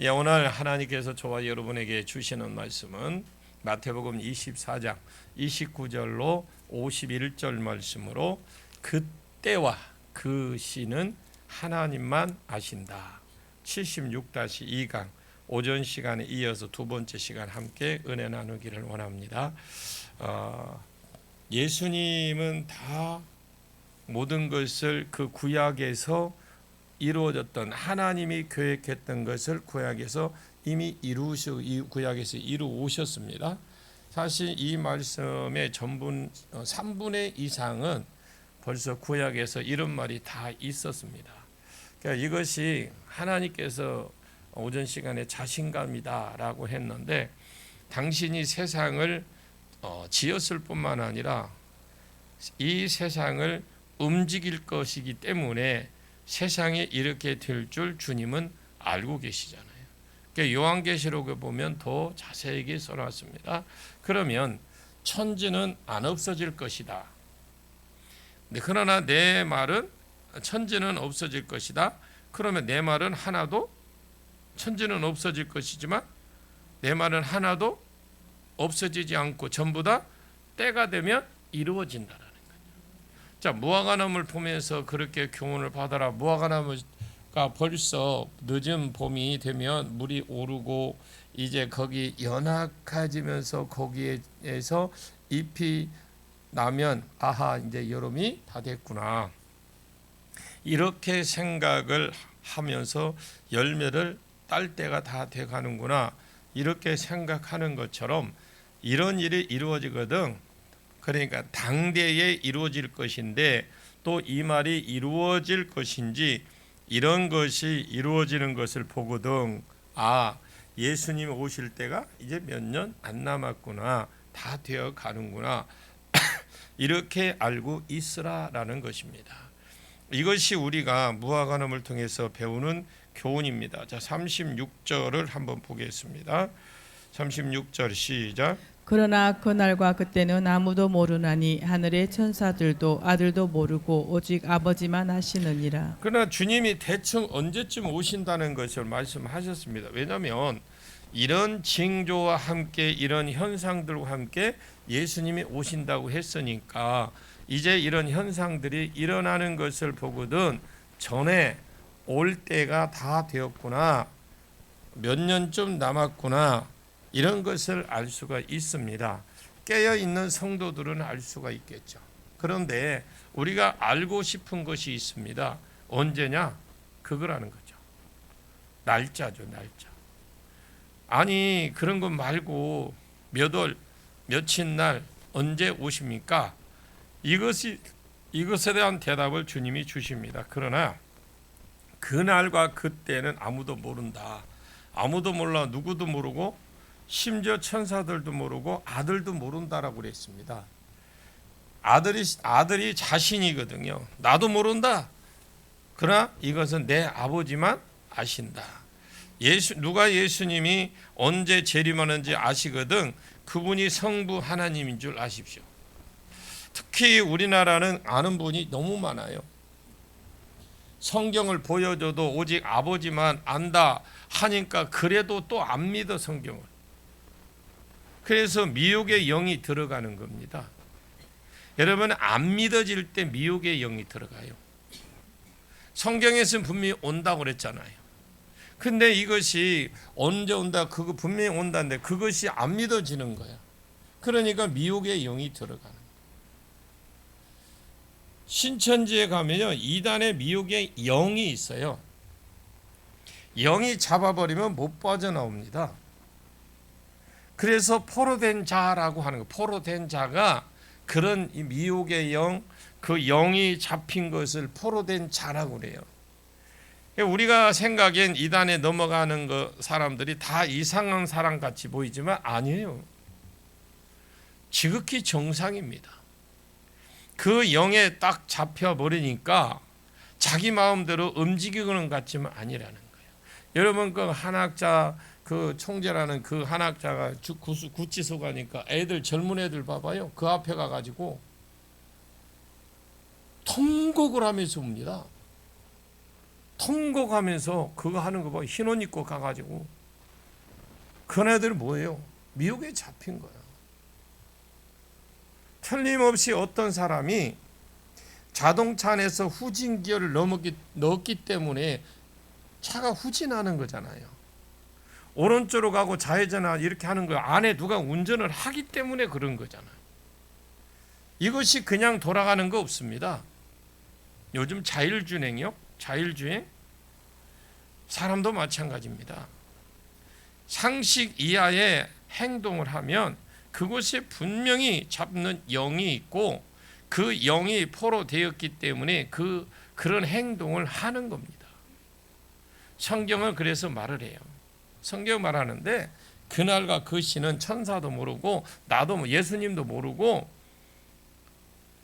오늘 하나님께서 저와 여러분에게 주시는 말씀은 마태복음 24장 29절로 51절 말씀으로 그때와 그 시는 하나님만 아신다. 76-2강 오전 시간에 이어서 두 번째 시간 함께 은혜 나누기를 원합니다. 예수님은 다 모든 것을 그 구약에서 이루어졌던 하나님이 계획했던 것을 구약에서 이미 구약에서 이루오셨습니다. 사실 이 말씀의 전분 3분의 이상은 벌써 구약에서 이런 말이 다 있었습니다. 그러니까 이것이 하나님께서 오전 시간에 자신감이다라고 했는데, 당신이 세상을 지었을 뿐만 아니라 이 세상을 움직일 것이기 때문에 세상에 이렇게 될 줄 주님은 알고 계시잖아요. 그러니까 요한계시록에 보면 더 자세하게 써놨습니다. 그러면 천지는 안 없어질 것이다. 그러나 내 말은 천지는 없어질 것이다. 그러면 내 말은 하나도, 천지는 없어질 것이지만 내 말은 하나도 없어지지 않고 전부 다 때가 되면 이루어진다라는 거죠. 자, 무화과나무를 보면서 그렇게 교훈을 받아라. 무화과나무가 벌써 늦은 봄이 되면 물이 오르고 이제 거기 연약해지면서 거기에서 잎이 나면 아하, 이제 여름이 다 됐구나, 이렇게 생각을 하면서 열매를 딸 때가 다 돼가는구나, 이렇게 생각하는 것처럼 이런 일이 이루어지거든. 그러니까 당대에 이루어질 것인데 또 이 말이 이루어질 것인지 이런 것이 이루어지는 것을 보거든. 아, 예수님 오실 때가 이제 몇 년 안 남았구나, 다 되어 가는구나, 이렇게 알고 있으라라는 것입니다. 이것이 우리가 무화과나무를 통해서 배우는 교훈입니다. 자, 36절을 한번 보겠습니다. 36절 시작. 그러나 그날과 그때는 아무도 모르나니 하늘의 천사들도 아들도 모르고 오직 아버지만 아시느니라. 그러나 주님이 대충 언제쯤 오신다는 것을 말씀하셨습니다. 왜냐하면 이런 징조와 함께 이런 현상들과 함께 예수님이 오신다고 했으니까 이제 이런 현상들이 일어나는 것을 보거든 전에 올 때가 다 되었구나, 몇 년쯤 남았구나, 이런 것을 알 수가 있습니다. 깨어있는 성도들은 알 수가 있겠죠. 그런데 우리가 알고 싶은 것이 있습니다. 언제냐? 그거라는 거죠. 날짜죠, 날짜. 아니, 그런 것 말고 몇 월, 며칠 날, 언제 오십니까? 이것에 대한 대답을 주님이 주십니다. 그러나 그날과 그때는 아무도 모른다. 아무도 몰라. 누구도 모르고 심지어 천사들도 모르고 아들도 모른다라고 그랬습니다. 아들이 자신이거든요. 나도 모른다. 그러나 이것은 내 아버지만 아신다. 누가 예수님이 언제 재림하는지 아시거든. 그분이 성부 하나님인 줄 아십시오. 특히 우리나라는 아는 분이 너무 많아요. 성경을 보여줘도 오직 아버지만 안다 하니까 그래도 또 안 믿어, 성경을. 그래서 미혹의 영이 들어가는 겁니다. 여러분, 안 믿어질 때 미혹의 영이 들어가요. 성경에서는 분명히 온다고 그랬잖아요. 근데 이것이 언제 온다, 그거 분명히 온다는데 그것이 안 믿어지는 거야. 그러니까 미혹의 영이 들어가는 거야. 신천지에 가면요, 이단의 미혹의 영이 있어요. 영이 잡아버리면 못 빠져나옵니다. 그래서 포로된 자라고 하는 거. 포로된 자가 그런 미혹의 영, 그 영이 잡힌 것을 포로된 자라고 그래요. 우리가 생각엔 이단에 넘어가는 사람들이 다 이상한 사람 같이 보이지만 아니에요. 지극히 정상입니다. 그 영에 딱 잡혀버리니까 자기 마음대로 움직이는 것 같지만 아니라는 거예요. 여러분, 그 한학자, 그 총재라는 그 한학자가 구치소 가니까 애들, 젊은 애들 봐봐요. 그 앞에 가가지고 통곡을 하면서 옵니다. 통곡하면서 그거 하는 거 봐. 흰 옷 입고 가가지고. 그네들 뭐예요? 미혹에 잡힌 거야. 틀림없이 어떤 사람이 자동차 안에서 후진기어를 넣었기 때문에 차가 후진하는 거잖아요. 오른쪽으로 가고 좌회전하고 이렇게 하는 거 안에 누가 운전을 하기 때문에 그런 거잖아요. 이것이 그냥 돌아가는 거 없습니다. 요즘 자율주행이요? 자율주행? 사람도 마찬가지입니다. 상식 이하의 행동을 하면 그곳에 분명히 잡는 영이 있고 그 영이 포로되었기 때문에 그런 행동을 하는 겁니다. 성경은 그래서 말을 해요. 성경 말하는데 그날과 그 시는 천사도 모르고 나도 예수님도 모르고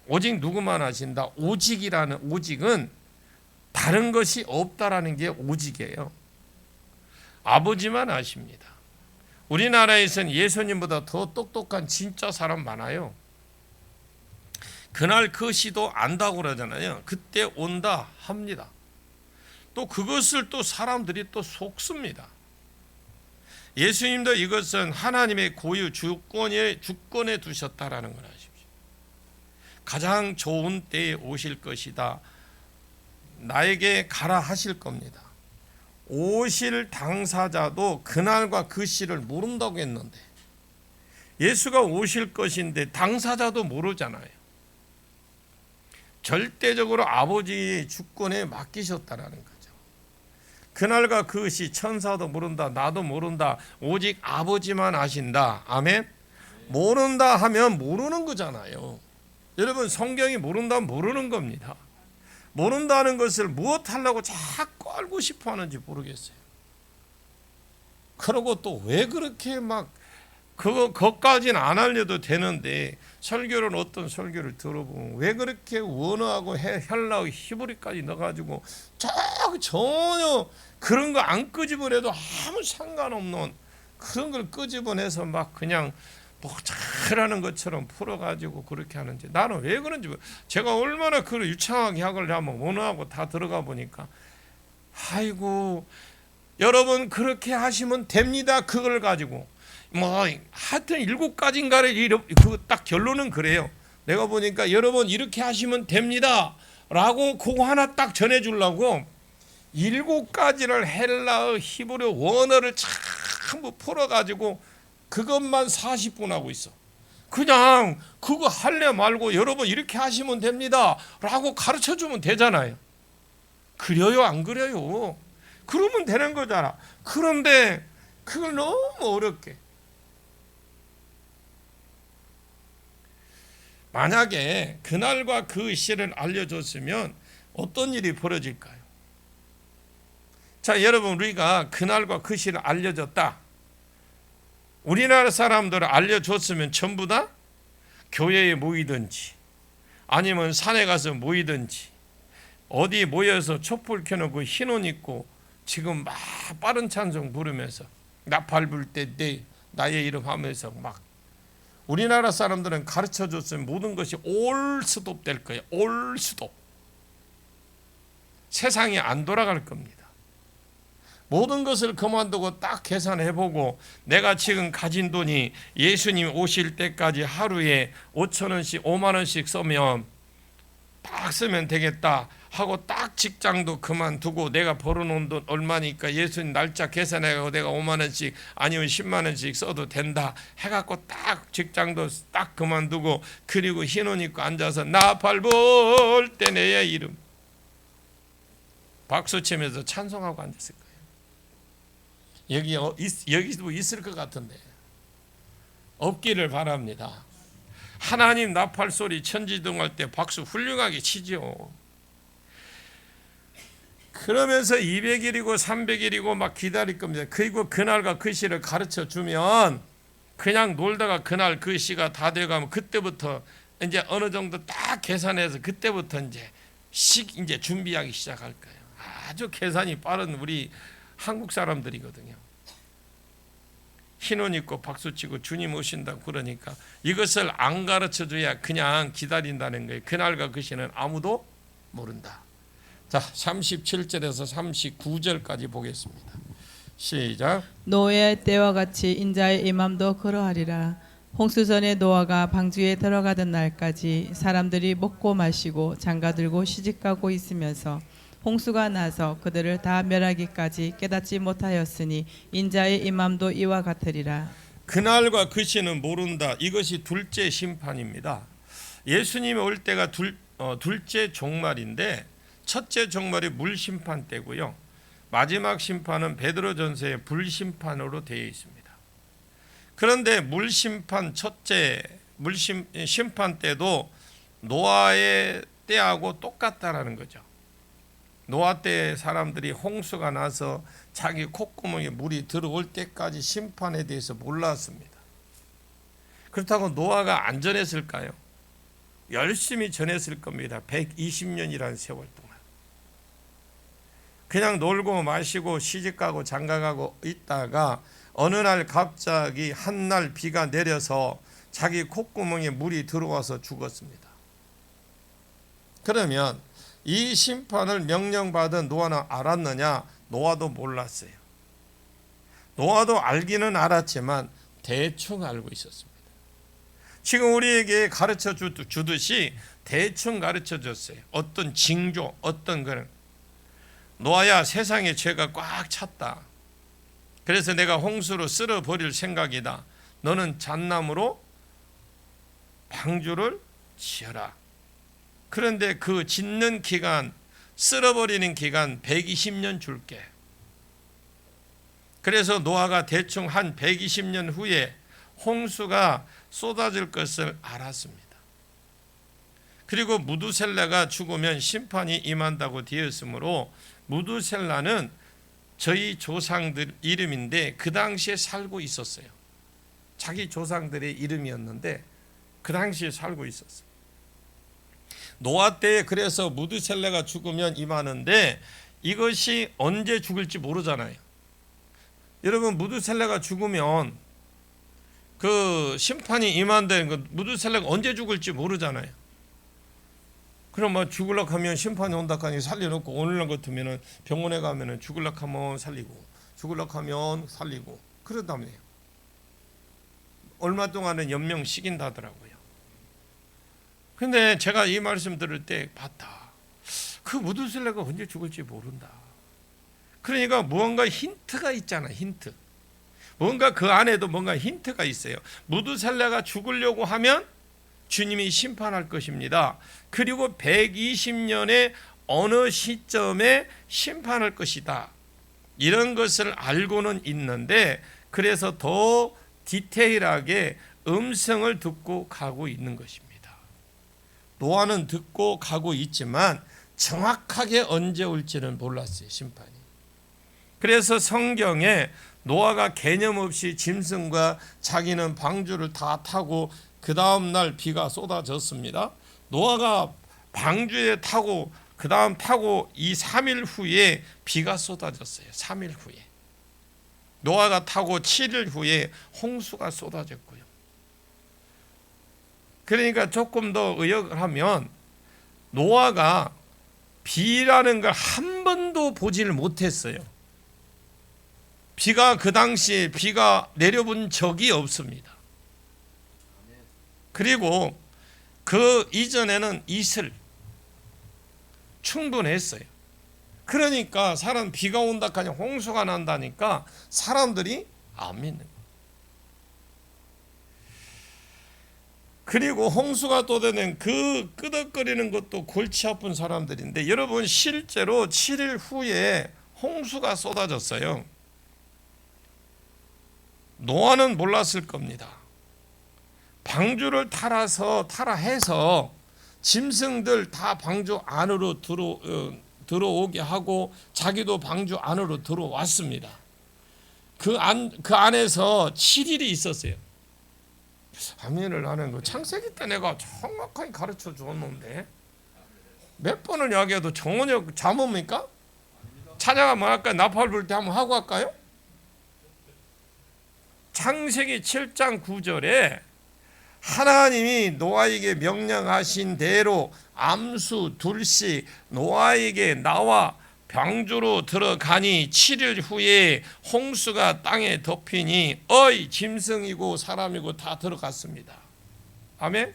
오직 누구만 아신다. 오직이라는 오직은 다른 것이 없다라는 게 오직이에요. 아버지만 아십니다. 우리나라에서는 예수님보다 더 똑똑한 진짜 사람 많아요. 그날 그 시도 안다고 그러잖아요. 그때 온다 합니다. 또 그것을 또 사람들이 또 속습니다. 예수님도 이것은 하나님의 고유 주권에 두셨다라는 걸 아십시오. 가장 좋은 때에 오실 것이다. 나에게 가라 하실 겁니다. 오실 당사자도 그날과 그 시를 모른다고 했는데 예수가 오실 것인데 당사자도 모르잖아요. 절대적으로 아버지의 주권에 맡기셨다라는 거죠. 그날과 그 시 천사도 모른다. 나도 모른다. 오직 아버지만 아신다. 아멘. 모른다 하면 모르는 거잖아요. 여러분 성경이 모른다면 모르는 겁니다. 모른다는 것을 무엇 하려고 자꾸 알고 싶어 하는지 모르겠어요. 그러고 또 왜 그렇게 막 그것까지는 안 알려도 되는데 설교를 어떤 설교를 들어보면 왜 그렇게 원어하고 헬라어 히브리까지 넣어가지고 전혀 그런 거 안 끄집어내도 아무 상관없는 그런 걸 끄집어내서 막 그냥 뭐 잘하는 것처럼 풀어가지고 그렇게 하는지 나는 왜 그런지 제가 얼마나 그 유창하게 학을 하면 원어하고 다 들어가 보니까 아이고 여러분 그렇게 하시면 됩니다. 그걸 가지고 뭐 하여튼 7가지인가를 그 딱 결론은 그래요. 내가 보니까 여러분 이렇게 하시면 됩니다 라고 그거 하나 딱 전해주려고 7가지를 헬라어 히브리 원어를 전부 풀어가지고 그것만 40분 하고 있어. 그냥 그거 할래 말고 여러분 이렇게 하시면 됩니다 라고 가르쳐주면 되잖아요. 그래요 안 그래요? 그러면 되는 거잖아. 그런데 그걸 너무 어렵게 만약에 그날과 그 시를 알려줬으면 어떤 일이 벌어질까요? 자 여러분 우리가 그날과 그 시를 알려줬다. 우리나라 사람들을 알려줬으면 전부 다 교회에 모이든지 아니면 산에 가서 모이든지 어디 모여서 촛불 켜놓고 흰옷 입고 지금 막 빠른 찬송 부르면서 나팔 불 때 내 나의 이름 하면서 막 우리나라 사람들은 가르쳐줬으면 모든 것이 올 스톱 될 거예요. 올 스톱. 세상이 안 돌아갈 겁니다. 모든 것을 그만두고 딱 계산해보고 내가 지금 가진 돈이 예수님 오실 때까지 하루에 5,000원씩 5만 원씩 쓰면 딱 쓰면 되겠다 하고 딱 직장도 그만두고 내가 벌어놓은 돈 얼마니까 예수님 날짜 계산해가지고 내가 5만 원씩 아니면 10만 원씩 써도 된다 해갖고 딱 직장도 딱 그만두고 그리고 흰옷 입고 앉아서 나팔 불 때 내 이름 박수치면서 찬송하고 앉았을 거예요. 여기도 있을 것 같은데 없기를 바랍니다. 하나님 나팔 소리 천지동할 때 박수 훌륭하게 치죠. 그러면서 200일이고 300일이고 막 기다릴 겁니다. 그리고 그날과 그 시를 가르쳐 주면 그냥 놀다가 그날 그 시가 다 돼가면 그때부터 이제 어느 정도 딱 계산해서 그때부터 이제 준비하기 시작할 거예요. 아주 계산이 빠른 우리 한국 사람들이거든요. 흰옷 입고 박수치고 주님 오신다고 그러니까 이것을 안 가르쳐줘야 그냥 기다린다는 거예요. 그날과 그 시는 아무도 모른다. 자, 37절에서 39절까지 보겠습니다. 시작. 노아의 때와 같이 인자의 임함도 그러하리라. 홍수전에 노아가 방주에 들어가던 날까지 사람들이 먹고 마시고 장가들고 시집가고 있으면서 홍수가 나서 그들을 다 멸하기까지 깨닫지 못하였으니 인자의 임함도 이와 같으리라. 그날과 그 시는 모른다. 이것이 둘째 심판입니다. 예수님이 올 때가 둘째 종말인데 첫째 종말이 물심판 때고요. 마지막 심판은 베드로전서의 불심판으로 되어 있습니다. 그런데 물심판 첫째 심판 때도 노아의 때하고 똑같다라는 거죠. 노아 때 사람들이 홍수가 나서 자기 콧구멍에 물이 들어올 때까지 심판에 대해서 몰랐습니다. 그렇다고 노아가 안전했을까요? 열심히 전했을 겁니다. 120년이라는 세월 동안. 그냥 놀고 마시고 시집가고 장가가고 있다가 어느 날 갑자기 한날 비가 내려서 자기 콧구멍에 물이 들어와서 죽었습니다. 그러면 이 심판을 명령받은 노아는 알았느냐? 노아도 몰랐어요. 노아도 알기는 알았지만 대충 알고 있었습니다. 지금 우리에게 가르쳐 주듯이 대충 가르쳐 줬어요. 어떤 징조, 어떤 그런. 노아야, 세상에 죄가 꽉 찼다. 그래서 내가 홍수로 쓸어버릴 생각이다. 너는 잣나무로 방주를 지어라. 그런데 그 짓는 기간, 쓸어버리는 기간 120년 줄게. 그래서 노아가 대충 한 120년 후에 홍수가 쏟아질 것을 알았습니다. 그리고 무두셀라가 죽으면 심판이 임한다고 되었으므로 무두셀라는 저희 조상들 이름인데 그 당시에 살고 있었어요. 자기 조상들의 이름이었는데 그 당시에 살고 있었어요. 노아 때에 그래서 무두셀라가 죽으면 임하는데 이것이 언제 죽을지 모르잖아요. 여러분, 무두셀라가 죽으면 그 심판이 임한다는 거, 무두셀라가 언제 죽을지 모르잖아요. 그럼 뭐 죽으려고 하면 심판이 온다 하니 살려놓고, 오늘날 같으면 병원에 가면 죽으려고 하면 살리고 죽으려고 하면 살리고 그러다며요. 얼마 동안은 연명 시킨다더라고요. 근데 제가 이 말씀 들을 때 봤다. 그 무두셀라가 언제 죽을지 모른다. 그러니까 무언가 힌트가 있잖아. 힌트. 뭔가 그 안에도 뭔가 힌트가 있어요. 무두셀라가 죽으려고 하면 주님이 심판할 것입니다. 그리고 120년의 어느 시점에 심판할 것이다. 이런 것을 알고는 있는데, 그래서 더 디테일하게 음성을 듣고 가고 있는 것입니다. 노아는 듣고 가고 있지만 정확하게 언제 올지는 몰랐어요, 심판이. 그래서 성경에 노아가 개념 없이 짐승과 자기는 방주를 다 타고 그 다음 날 비가 쏟아졌습니다. 노아가 방주에 타고 그 다음 타고 이 3일 후에 비가 쏟아졌어요. 3일 후에. 노아가 타고 7일 후에 홍수가 쏟아졌고요. 그러니까 조금 더 의역을 하면 노아가 비라는 걸 한 번도 보지를 못했어요. 비가 그 당시에 비가 내려본 적이 없습니다. 그리고 그 이전에는 이슬 충분했어요. 그러니까 사람 비가 온다 하니 홍수가 난다니까 사람들이 안 믿는 거예요. 그리고 홍수가 또 되는 그 끄덕거리는 것도 골치 아픈 사람들인데, 여러분 실제로 7일 후에 홍수가 쏟아졌어요. 노아는 몰랐을 겁니다. 방주를 타라 해서 짐승들 다 방주 안으로 들어오게 하고 자기도 방주 안으로 들어왔습니다. 그 안에서 7일이 있었어요. 아멘을 하는 거 창세기 때 내가 정확하게 가르쳐 줬는데 몇 번을 이야기해도 전혀 잠옵니까? 찾아가면 아까 나팔 불 때 한번 하고 할까요? 창세기 7장 9절에 하나님이 노아에게 명령하신 대로 암수 둘씩 노아에게 나와 방주로 들어가니 7일 후에 홍수가 땅에 덮이니 어이 짐승이고 사람이고 다 들어갔습니다. 아멘.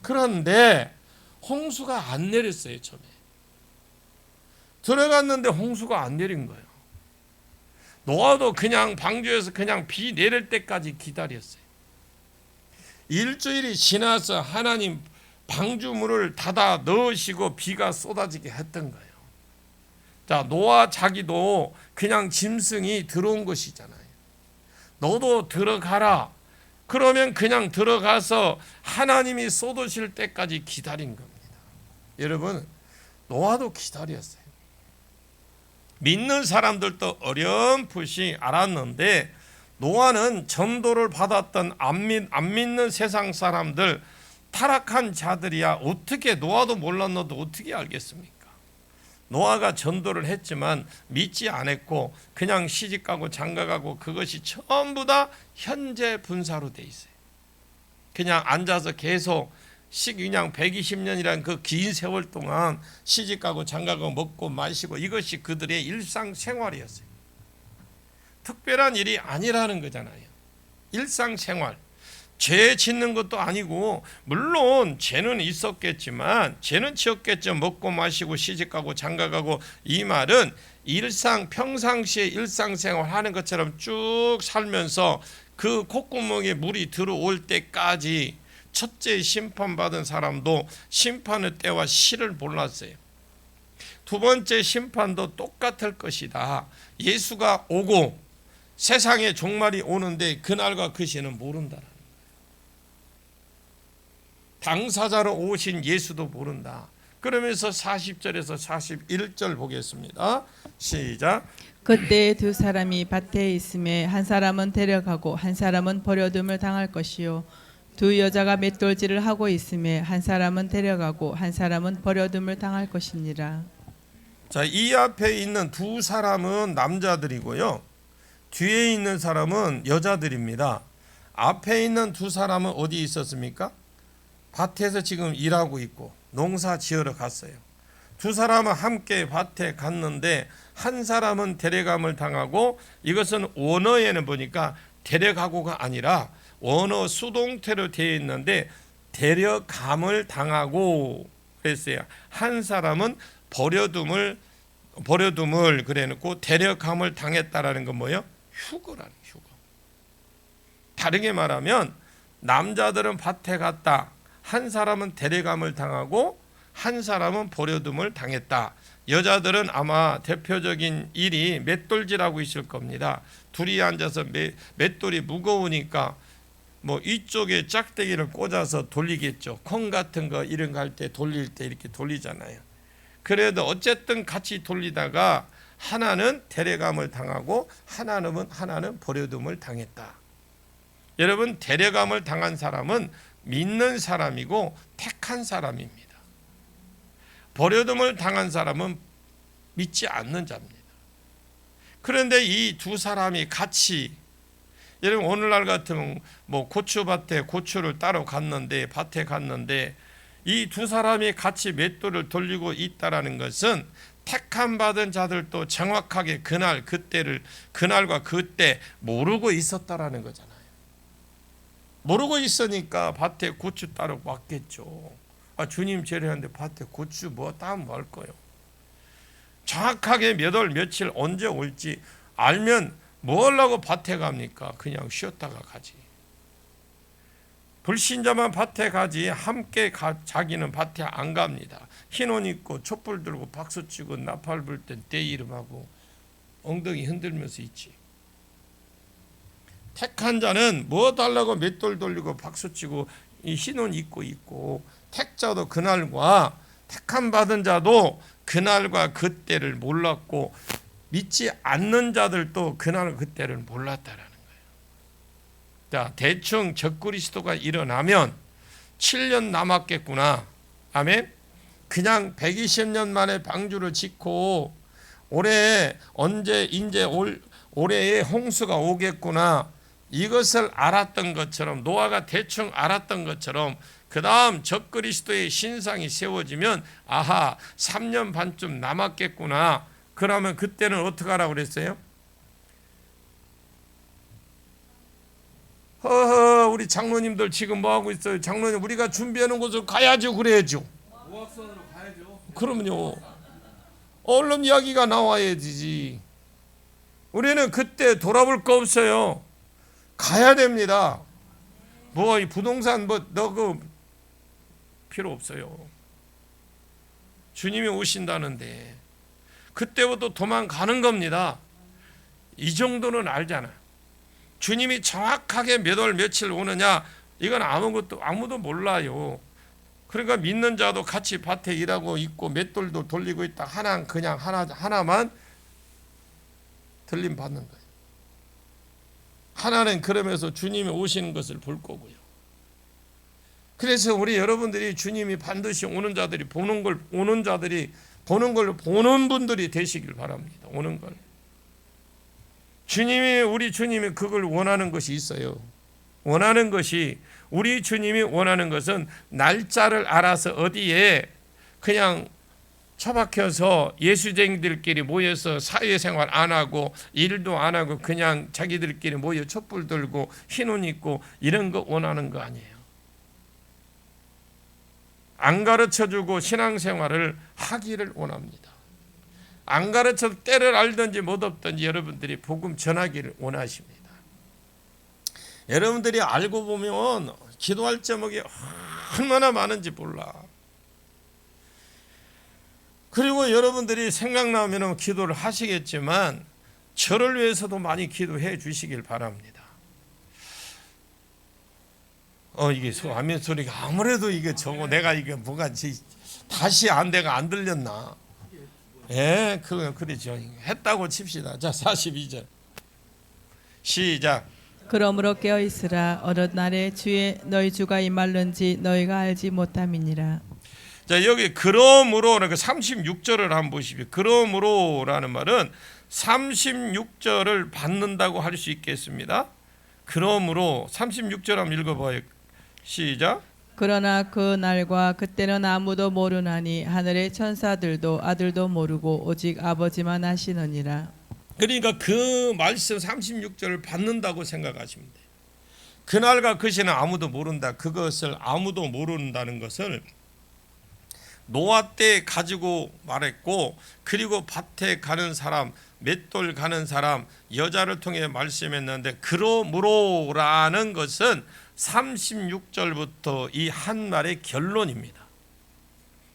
그런데 홍수가 안 내렸어요. 처음에 들어갔는데 홍수가 안 내린 거예요. 노아도 그냥 방주에서 그냥 비 내릴 때까지 기다렸어요. 일주일이 지나서 하나님 방주문을 닫아 넣으시고 비가 쏟아지게 했던 거예요. 자, 노아 자기도 그냥 짐승이 들어온 것이잖아요. 너도 들어가라. 그러면 그냥 들어가서 하나님이 쏟으실 때까지 기다린 겁니다. 여러분, 노아도 기다렸어요. 믿는 사람들도 어렴풋이 알았는데 노아는 전도를 받았던 안 믿는 세상 사람들, 타락한 자들이야 어떻게, 노아도 몰랐는데 어떻게 알겠습니까? 노아가 전도를 했지만 믿지 않았고 그냥 시집가고 장가가고 그것이 전부 다 현재 분사로 돼 있어요. 그냥 앉아서 계속 그냥 120년이라는 그 긴 세월 동안 시집가고 장가가고 먹고 마시고 이것이 그들의 일상생활이었어요. 특별한 일이 아니라는 거잖아요. 일상생활. 죄 짓는 것도 아니고, 물론 죄는 있었겠지만 죄는 지었겠죠. 먹고 마시고 시집가고 장가가고. 이 말은 평상시에 일상생활 하는 것처럼 쭉 살면서 그 콧구멍에 물이 들어올 때까지 첫째 심판받은 사람도 심판의 때와 시를 몰랐어요. 두 번째 심판도 똑같을 것이다. 예수가 오고 세상에 종말이 오는데 그날과 그 시는 모른다라는 거예요. 당사자로 오신 예수도 모른다. 그러면서 40절에서 41절 보겠습니다. 시작. 그때 두 사람이 밭에 있음에 한 사람은 데려가고 한 사람은 버려둠을 당할 것이요 두 여자가 맷돌질을 하고 있음에 한 사람은 데려가고 한 사람은 버려둠을 당할 것이니라. 자, 이 앞에 있는 두 사람은 남자들이고요. 뒤에 있는 사람은 여자들입니다. 앞에 있는 두 사람은 어디 있었습니까? 밭에서 지금 일하고 있고 농사 지으러 갔어요. 두 사람은 함께 밭에 갔는데 한 사람은 데려감을 당하고, 이것은 원어에는 보니까 데려가고가 아니라 원어 수동태로 되어 있는데 데려감을 당하고 그랬어요. 한 사람은 버려둠을 그래놓고 데려감을 당했다라는 건 뭐예요? 휴거라는 휴거. 다르게 말하면 남자들은 밭에 갔다. 한 사람은 데려감을 당하고 한 사람은 버려둠을 당했다. 여자들은 아마 대표적인 일이 맷돌질하고 있을 겁니다. 둘이 앉아서 맷돌이 무거우니까 뭐 이쪽에 짝대기를 꽂아서 돌리겠죠. 콩 같은 거 이런 거 할 때 돌릴 때 이렇게 돌리잖아요. 그래도 어쨌든 같이 돌리다가 하나는 데려감을 당하고 하나는 버려둠을 당했다. 여러분, 데려감을 당한 사람은 믿는 사람이고 택한 사람입니다. 버려둠을 당한 사람은 믿지 않는 자입니다. 그런데 이 두 사람이 같이, 여러분 오늘날 같으면 뭐 고추밭에 고추를 따러 갔는데, 밭에 갔는데 이 두 사람이 같이 맷돌을 돌리고 있다라는 것은 택함 받은 자들도 정확하게 그날과 그때 모르고 있었다라는 거잖아요. 모르고 있으니까 밭에 고추 따러 왔겠죠. 주님 제례하는데 밭에 고추 뭐 따면 뭐 할 거예요. 정확하게 몇 월 며칠 언제 올지 알면 뭐 하려고 밭에 갑니까? 그냥 쉬었다가 가지. 불신자만 밭에 가지 함께 자기는 밭에 안 갑니다. 흰 옷 입고 촛불 들고 박수치고 나팔 불 땐 때 이름하고 엉덩이 흔들면서 있지. 택한 자는 뭐 달라고 맷돌 돌리고 박수치고 이 흰 옷 입고 있고, 택자도 그날과 택함 받은 자도 그날과 그때를 몰랐고 믿지 않는 자들도 그날 그때를 몰랐다라는 거예요. 자, 대충 적그리스도가 일어나면 7년 남았겠구나. 아멘. 그냥 120년 만에 방주를 짓고 올해에 홍수가 오겠구나. 이것을 알았던 것처럼, 노아가 대충 알았던 것처럼 그 다음 적그리스도의 신상이 세워지면 아하 3년 반쯤 남았겠구나. 그러면 그때는 어떻게 하라고 그랬어요? 허허, 우리 장로님들 지금 뭐 하고 있어요? 장로님, 우리가 준비하는 곳을 가야죠. 그래야죠. 오악선으로 가야죠. 그럼요. 얼른 이야기가 나와야지. 우리는 그때 돌아볼 거 없어요. 가야 됩니다. 뭐 이 부동산 뭐 너 그 필요 없어요. 주님이 오신다는데 그때부터 도망가는 겁니다. 이 정도는 알잖아. 주님이 정확하게 몇 월 며칠 오느냐 이건 아무도 몰라요. 그러니까 믿는 자도 같이 밭에 일하고 있고 맷돌도 돌리고 있다. 하나만 들림 받는 거예요. 하나는 그러면서 주님이 오시는 것을 볼 거고요. 그래서 우리 여러분들이 주님이 반드시 오는 자들이 보는 걸 보는 분들이 되시길 바랍니다. 오는 걸. 우리 주님이 그걸 원하는 것이 있어요. 원하는 것이, 우리 주님이 원하는 것은 날짜를 알아서 어디에 그냥 처박혀서 예수쟁이들끼리 모여서 사회생활 안 하고 일도 안 하고 그냥 자기들끼리 모여 촛불 들고 흰옷 입고 이런 거 원하는 거 아니에요. 안 가르쳐주고 신앙생활을 하기를 원합니다. 안 가르쳐도 때를 알든지 못 없든지 여러분들이 복음 전하기를 원하십니다. 여러분들이 알고 보면 기도할 제목이 얼마나 많은지 몰라. 그리고 여러분들이 생각나면 기도를 하시겠지만 저를 위해서도 많이 기도해 주시길 바랍니다. 이게 아멘 소리가 아무래도 이게 저거 내가 이게 뭐가 다시 내가 안 들렸나? 예, 그러죠. 했다고 칩시다. 자, 42절. 시작. 그러므로 깨어 있으라. 어느 날에 너희 주가 임할는지 너희가 알지 못함이니라. 자, 여기 그러므로 36절을 한번 보십시오. 그러므로라는 말은 36절을 받는다고 할 수 있겠습니다. 그러므로 36절 한번 읽어봐요. 시작. 그러나 그 날과 그때는 아무도 모르나니 하늘의 천사들도 아들도 모르고 오직 아버지만 아시느니라. 그러니까 그 말씀 36절을 받는다고 생각하시면 돼요. 그날과 그 시는 아무도 모른다. 그것을 아무도 모른다는 것을 노아 때 가지고 말했고, 그리고 밭에 가는 사람, 맷돌 가는 사람, 여자를 통해 말씀했는데, 그러므로라는 것은 36절부터 이 한 말의 결론입니다.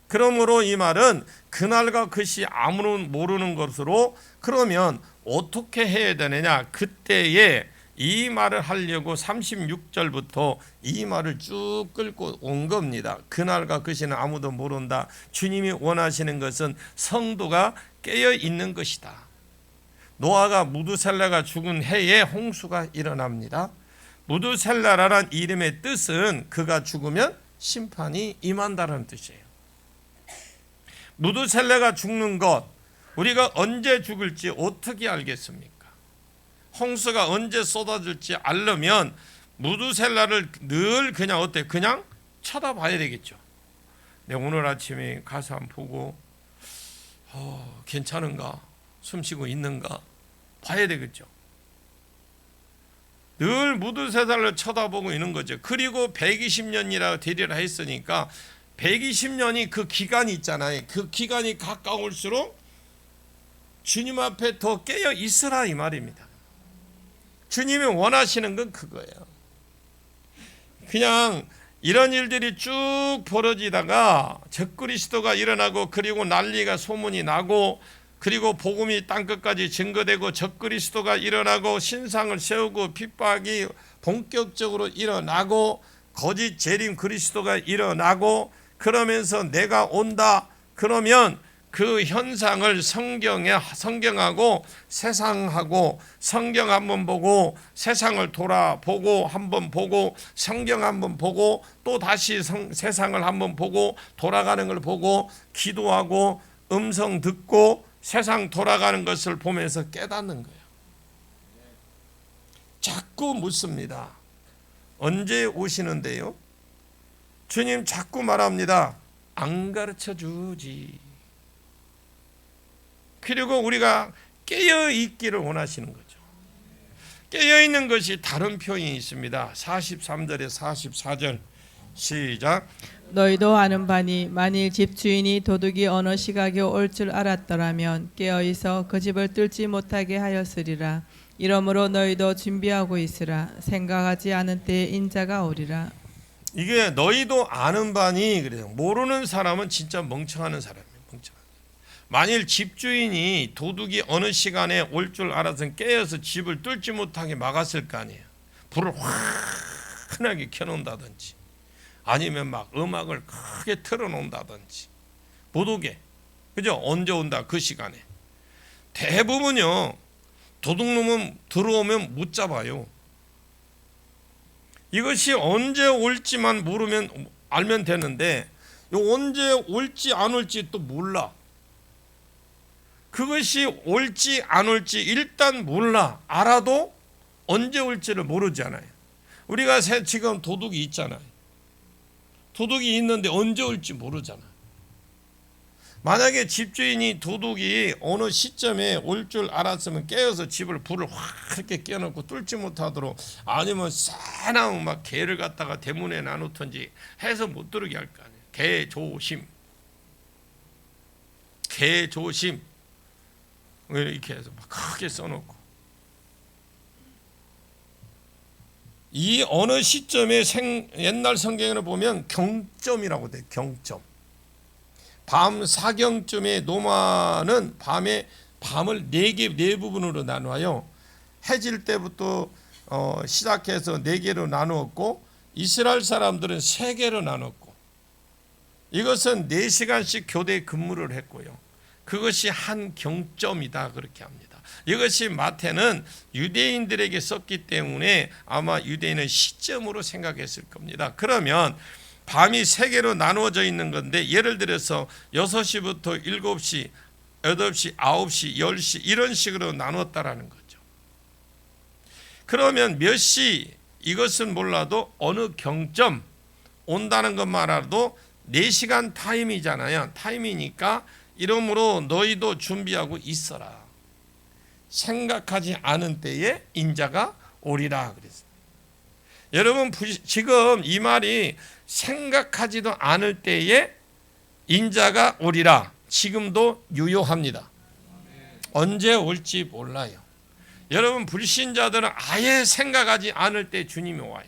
그러므로 이 말은 그날과 그 시 아무도 모르는 것으로, 그러면 어떻게 해야 되느냐, 그때에 이 말을 하려고 36절부터 이 말을 쭉 끌고 온 겁니다. 그날과 그 시는 아무도 모른다. 주님이 원하시는 것은 성도가 깨어 있는 것이다. 노아가 무두셀라가 죽은 해에 홍수가 일어납니다. 무두셀라라는 이름의 뜻은 그가 죽으면 심판이 임한다는 뜻이에요. 무두셀라가 죽는 것, 우리가 언제 죽을지 어떻게 알겠습니까? 홍수가 언제 쏟아질지 알려면 무두셀라를 늘 그냥 쳐다봐야 되겠죠. 오늘 아침에 가서 한번 보고 괜찮은가, 숨쉬고 있는가 봐야 되겠죠. 늘 무두셀라를 쳐다보고 있는 거죠. 그리고 120년이라고 되리라 했으니까 120년이 그 기간이 있잖아요. 그 기간이 가까울수록 주님 앞에 더 깨어 있으라 이 말입니다. 주님이 원하시는 건 그거예요. 그냥 이런 일들이 쭉 벌어지다가 적그리스도가 일어나고, 그리고 난리가 소문이 나고, 그리고 복음이 땅끝까지 증거되고, 적그리스도가 일어나고, 신상을 세우고, 핍박이 본격적으로 일어나고, 거짓 재림 그리스도가 일어나고, 그러면서 내가 온다. 그러면 그 현상을 성경하고 세상하고, 성경 한번 보고 세상을 돌아보고 한번 보고 성경 한번 보고 또 다시 세상을 한번 보고 돌아가는 걸 보고 기도하고 음성 듣고 세상 돌아가는 것을 보면서 깨닫는 거예요. 자꾸 묻습니다. 언제 오시는데요? 주님 자꾸 말합니다. 안 가르쳐 주지. 그리고 우리가 깨어 있기를 원하시는 거죠. 깨어 있는 것이 다른 표현이 있습니다. 43절에 44절 시작. 너희도 아는 바니 만일 집주인이 도둑이 어느 시각에 올 줄 알았더라면 깨어 있어 그 집을 뚫지 못하게 하였으리라. 이러므로 너희도 준비하고 있으라. 생각하지 않은 때에 인자가 오리라. 이게 너희도 아는 바니 그래요. 모르는 사람은 진짜 멍청한 사람이에요. 멍청한. 만일 집주인이 도둑이 어느 시간에 올 줄 알아서 깨어서 집을 뚫지 못하게 막았을 거 아니에요. 불을 환하게 켜놓는다든지 아니면 막 음악을 크게 틀어놓는다든지 못 오게. 그죠? 언제 온다 그 시간에. 대부분요. 도둑놈은 들어오면 못 잡아요. 이것이 언제 올지만 모르면 알면 되는데 언제 올지 안 올지 또 몰라. 그것이 올지 안 올지 일단 몰라. 알아도 언제 올지를 모르잖아요. 우리가 지금 도둑이 있잖아요. 도둑이 있는데 언제 올지 모르잖아. 만약에 집주인이 도둑이 어느 시점에 올 줄 알았으면 깨어서 집을 불을 확 이렇게 깨놓고 뚫지 못하도록 아니면 싸나운 막 개를 갖다가 대문에 나놓던지 해서 못 들어오게 할 거 아니에요. 개 조심. 개 조심. 이렇게 해서 막 크게 써놓고. 이 어느 시점에 옛날 성경을 보면 경점이라고 돼. 경점. 밤 사경쯤에 노마는 밤을 네 부분으로 나누어요. 해질 때부터 시작해서 4개로 나누었고 이스라엘 사람들은 3개로 나눴고 이것은 4시간씩 교대 근무를 했고요. 그것이 한 경점이다 그렇게 합니다. 이것이 마태는 유대인들에게 썼기 때문에 아마 유대인은 시점으로 생각했을 겁니다. 그러면 밤이 3개로 나누어져 있는 건데 예를 들어서 6시부터 7시, 8시, 9시, 10시 이런 식으로 나누었다라는 거죠. 그러면 몇 시 이것은 몰라도 어느 경점 온다는 것만 알아도 4시간 타임이잖아요. 타임이니까 이러므로 너희도 준비하고 있어라. 생각하지 않은 때에 인자가 오리라 그랬어요. 여러분 지금 이 말이 생각하지도 않을 때에 인자가 오리라 지금도 유효합니다. 언제 올지 몰라요. 여러분 불신자들은 아예 생각하지 않을 때 주님이 와요.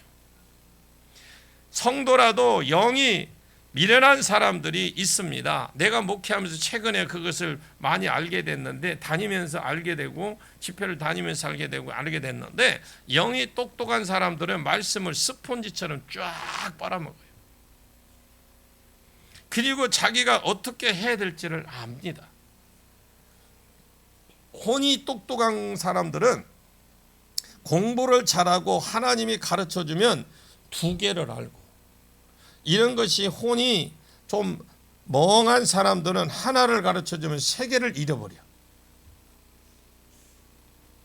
성도라도 영이 미련한 사람들이 있습니다. 내가 목회하면서 최근에 그것을 많이 알게 됐는데 다니면서 알게 되고 집회를 다니면서 알게 되고 알게 됐는데 영이 똑똑한 사람들은 말씀을 스폰지처럼 쫙 빨아먹어요. 그리고 자기가 어떻게 해야 될지를 압니다. 혼이 똑똑한 사람들은 공부를 잘하고 하나님이 가르쳐주면 2개를 알고 이런 것이 혼이 좀 멍한 사람들은 하나를 가르쳐주면 3개를 잃어버려.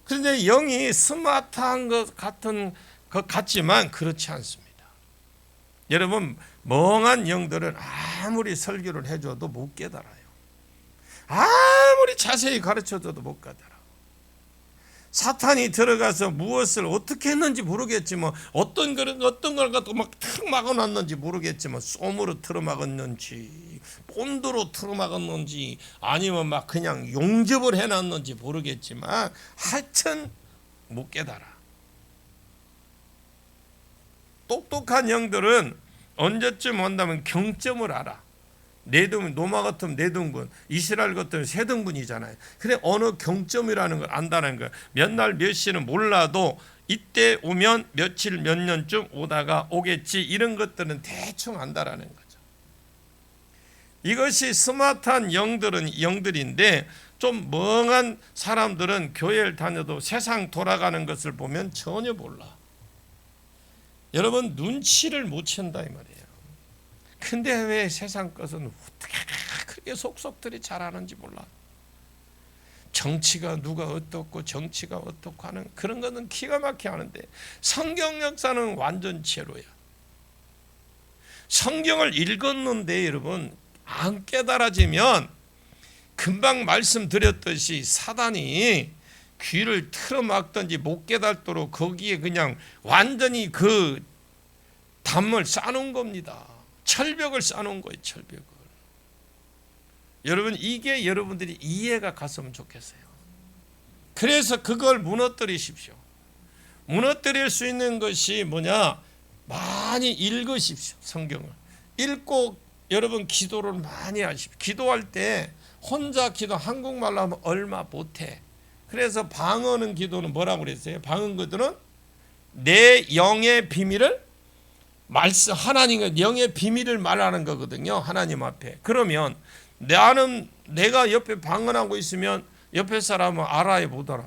그런데 영이 스마트한 것 같지만 그렇지 않습니다. 여러분 멍한 영들은 아무리 설교를 해줘도 못 깨달아요. 아무리 자세히 가르쳐줘도 못 깨달아. 사탄이 들어가서 무엇을 어떻게 했는지 모르겠지만 어떤 걸 갖고 막 틀어막아놨는지 모르겠지만 쏨으로 틀어막았는지 본드로 틀어막았는지 아니면 막 그냥 용접을 해놨는지 모르겠지만 하여튼 못 깨달아. 똑똑한 영들은 언제쯤 온다면 경점을 알아. 노마 같으면 4등분, 이스라엘 같으면 3등분이잖아요. 그래 어느 경점이라는 걸 안다는 거예요. 몇 날 몇 시는 몰라도 이때 오면 며칠 몇 년쯤 오다가 오겠지 이런 것들은 대충 안다라는 거죠. 이것이 스마트한 영들인데 좀 멍한 사람들은 교회를 다녀도 세상 돌아가는 것을 보면 전혀 몰라. 여러분 눈치를 못 챈다 이 말이에요. 근데 왜 세상 것은 어떻게 그렇게 속속들이 잘하는지 몰라. 정치가 누가 어떻고 정치가 어떻고 하는 그런 거는 기가 막히게 하는데 성경 역사는 완전체로야. 성경을 읽었는데 여러분 안 깨달아지면 금방 말씀드렸듯이 사단이 귀를 틀어막든지 못 깨닫도록 거기에 그냥 완전히 그 담을 쌓아놓은 겁니다. 철벽을 쌓아놓은 거예요. 철벽을. 여러분 이게 여러분들이 이해가 갔으면 좋겠어요. 그래서 그걸 무너뜨리십시오. 무너뜨릴 수 있는 것이 뭐냐? 많이 읽으십시오. 성경을 읽고 여러분 기도를 많이 하십시오. 기도할 때 혼자 기도 한국말로 하면 얼마 못해. 그래서 방언은 기도는 뭐라고 그랬어요? 방언 기도는 내 영의 비밀을 말씀 하나님의 영의 비밀을 말하는 거거든요. 하나님 앞에. 그러면 내가 옆에 방언하고 있으면 옆에 사람은 알아요, 못 알아?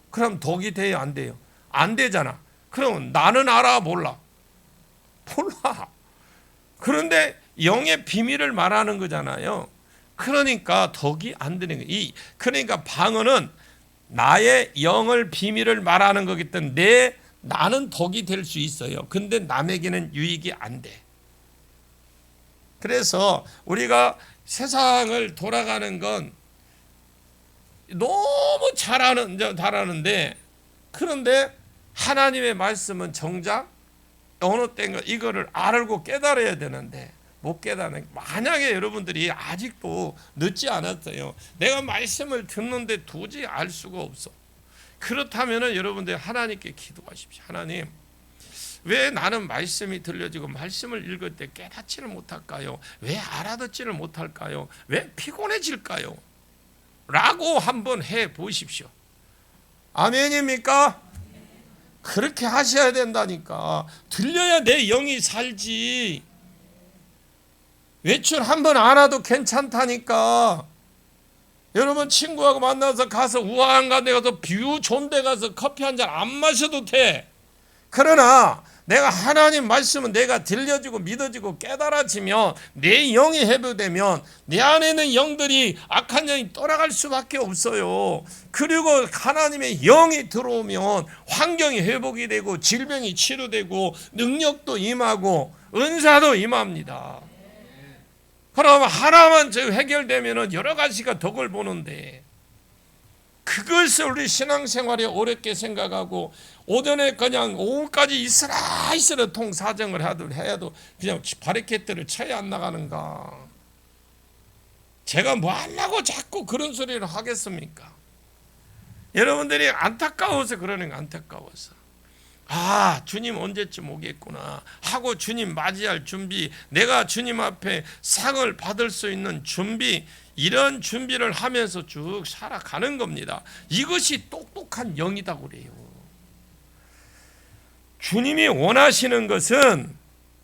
그럼 독이 돼요, 안 돼요? 안 되잖아. 그러면 나는 알아, 몰라? 몰라. 그런데 영의 비밀을 말하는 거잖아요. 그러니까 덕이 안 되는 거예요. 그러니까 방언은 나의 영을 비밀을 말하는 거기 때문에 나는 덕이 될 수 있어요. 근데 남에게는 유익이 안 돼. 그래서 우리가 세상을 돌아가는 건 너무 잘하는데 그런데 하나님의 말씀은 정작 어느 때인가 이거를 알고 깨달아야 되는데 못 깨닫는. 만약에 여러분들이 아직도 늦지 않았어요. 내가 말씀을 듣는데 도저히 알 수가 없어. 그렇다면 여러분들 하나님께 기도하십시오. 하나님, 왜 나는 말씀이 들려지고 말씀을 읽을 때 깨닫지를 못할까요? 왜 알아듣지를 못할까요? 왜 피곤해질까요? 라고 한번 해보십시오. 아멘입니까? 그렇게 하셔야 된다니까. 들려야 내 영이 살지. 외출 한번 안 와도 괜찮다니까. 여러분 친구하고 만나서 가서 우아한 데 가서 뷰 좋은 데 가서 커피 한 잔 안 마셔도 돼. 그러나 내가 하나님 말씀은 내가 들려지고 믿어지고 깨달아지면 내 영이 해부되면 내 안에 있는 영들이 악한 영이 떠나갈 수밖에 없어요. 그리고 하나님의 영이 들어오면 환경이 회복이 되고 질병이 치료되고 능력도 임하고 은사도 임합니다. 그럼 하나만 해결되면 여러 가지가 덕을 보는데 그것을 우리 신앙생활에 어렵게 생각하고 오전에 그냥 오후까지 이스라 통사정을 해도 그냥 바리케트를 쳐야 안 나가는가. 제가 뭐 하려고 자꾸 그런 소리를 하겠습니까? 여러분들이 안타까워서 그러는 거. 안타까워서 주님 언제쯤 오겠구나 하고 주님 맞이할 준비, 내가 주님 앞에 상을 받을 수 있는 준비, 이런 준비를 하면서 쭉 살아가는 겁니다. 이것이 똑똑한 영이다 그래요. 주님이 원하시는 것은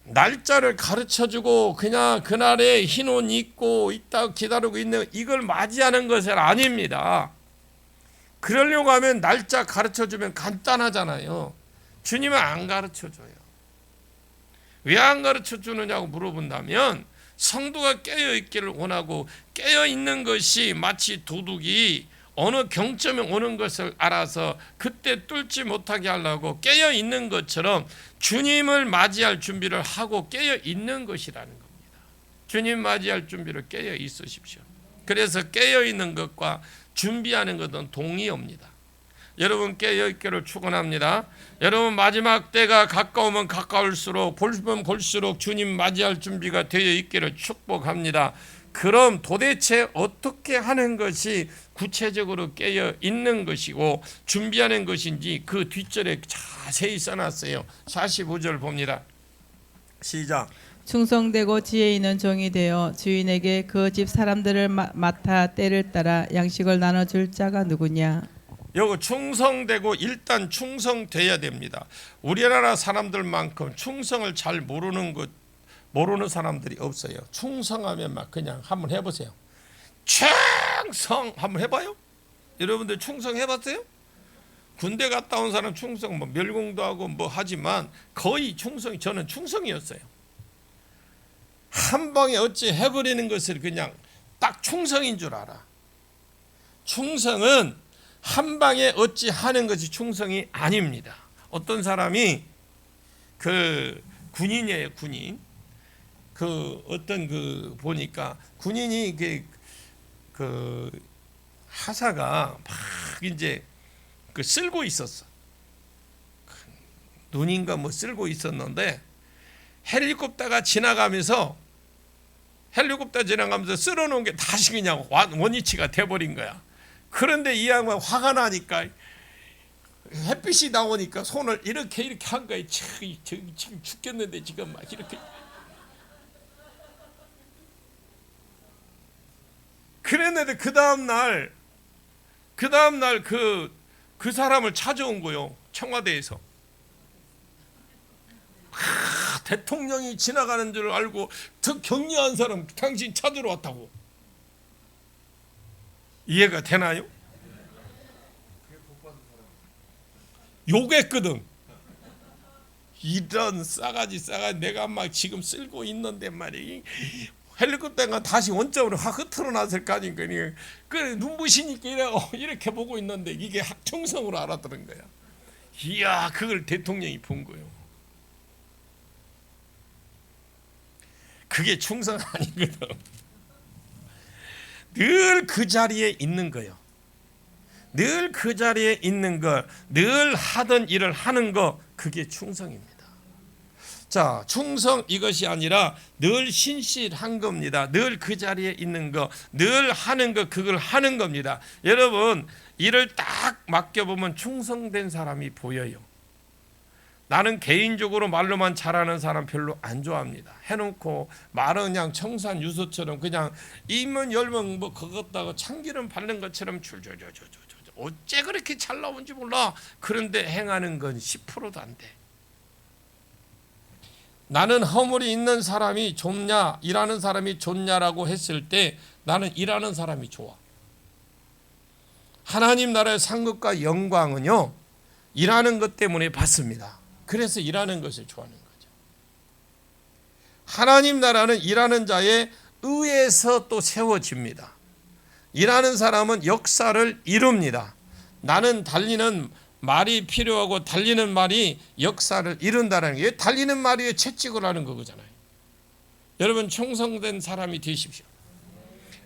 날짜를 가르쳐주고 그냥 그날에 흰 옷 입고 있다 기다리고 있는 이걸 맞이하는 것은 아닙니다. 그러려고 하면 날짜 가르쳐주면 간단하잖아요. 주님은 안 가르쳐줘요. 왜 안 가르쳐주느냐고 물어본다면 성도가 깨어있기를 원하고 깨어있는 것이 마치 도둑이 어느 경점에 오는 것을 알아서 그때 뚫지 못하게 하려고 깨어있는 것처럼 주님을 맞이할 준비를 하고 깨어있는 것이라는 겁니다. 주님 맞이할 준비를 깨어있으십시오. 그래서 깨어있는 것과 준비하는 것은 동의옵니다. 여러분 깨어있기를 축원합니다. 여러분 마지막 때가 가까우면 가까울수록 볼수록 볼수록 주님 맞이할 준비가 되어 있기를 축복합니다. 그럼 도대체 어떻게 하는 것이 구체적으로 깨어 있는 것이고 준비하는 것인지 그 뒷절에 자세히 써놨어요. 45절 봅니다. 시작. 충성되고 지혜 있는 종이 되어 주인에게 그 집 사람들을 맡아 때를 따라 양식을 나눠줄 자가 누구냐. 요거 충성되고 일단 충성돼야 됩니다. 우리나라 사람들만큼 충성을 잘 모르는 사람들이 없어요. 충성하면 막 그냥 한번 해보세요. 충성 한번 해봐요. 여러분들 충성 해봤어요? 군대 갔다 온 사람 충성 뭐 멸공도 하고 뭐 하지만 거의 충성이 저는 충성이었어요. 한 방에 어찌 해버리는 것을 그냥 딱 충성인 줄 알아. 충성은 한 방에 어찌 하는 것이 충성이 아닙니다. 어떤 사람이 그 군인이에요, 군인. 그 어떤 그 보니까 군인이 그 하사가 막 이제 그 쓸고 있었어. 눈인가 뭐 쓸고 있었는데 헬리콥터가 지나가면서 쓸어놓은 게 다시 그냥 원위치가 돼버린 거야. 그런데 이 양반 화가 나니까 햇빛이 나오니까 손을 이렇게 한 거야. 지금 죽겠는데 지금 막 이렇게. 그랬는데 그 다음날 그 사람을 찾아온 거요. 청와대에서. 대통령이 지나가는 줄 알고 더 격려한 사람 당신 찾으러 왔다고. 이해가 되나요? 욕했거든. 이런 싸가지 내가 막 지금 쓸고 있는데 말이야. 헬리콥터가 다시 원점으로 확 흐트러 났을 거 아닌가. 그래 눈부시니까 이렇게 보고 있는데 이게 충성으로 알아들은 거야. 이야, 그걸 대통령이 본 거예요. 그게 충성 아니거든. 늘 그 자리에 있는 거요. 늘 그 자리에 있는 거, 늘 하던 일을 하는 거, 그게 충성입니다. 자, 충성 이것이 아니라 늘 신실한 겁니다. 늘 그 자리에 있는 거, 늘 하는 거, 그걸 하는 겁니다. 여러분, 일을 딱 맡겨보면 충성된 사람이 보여요. 나는 개인적으로 말로만 잘하는 사람 별로 안 좋아합니다. 해놓고 말은 그냥 청산 유소처럼 그냥 입만 열면 뭐 그것다가 참기름 바른 것처럼 어째 그렇게 잘 나온지 몰라. 그런데 행하는 건 10%도 안 돼. 나는 허물이 있는 사람이 좋냐, 일하는 사람이 좋냐라고 했을 때 나는 일하는 사람이 좋아. 하나님 나라의 상급과 영광은요, 일하는 것 때문에 받습니다. 그래서 일하는 것을 좋아하는 거죠. 하나님 나라는 일하는 자의 의에서 또 세워집니다. 일하는 사람은 역사를 이룹니다. 나는 달리는 말이 필요하고 달리는 말이 역사를 이룬다는 게 달리는 말 위에 채찍을 하는 거잖아요. 여러분 충성된 사람이 되십시오.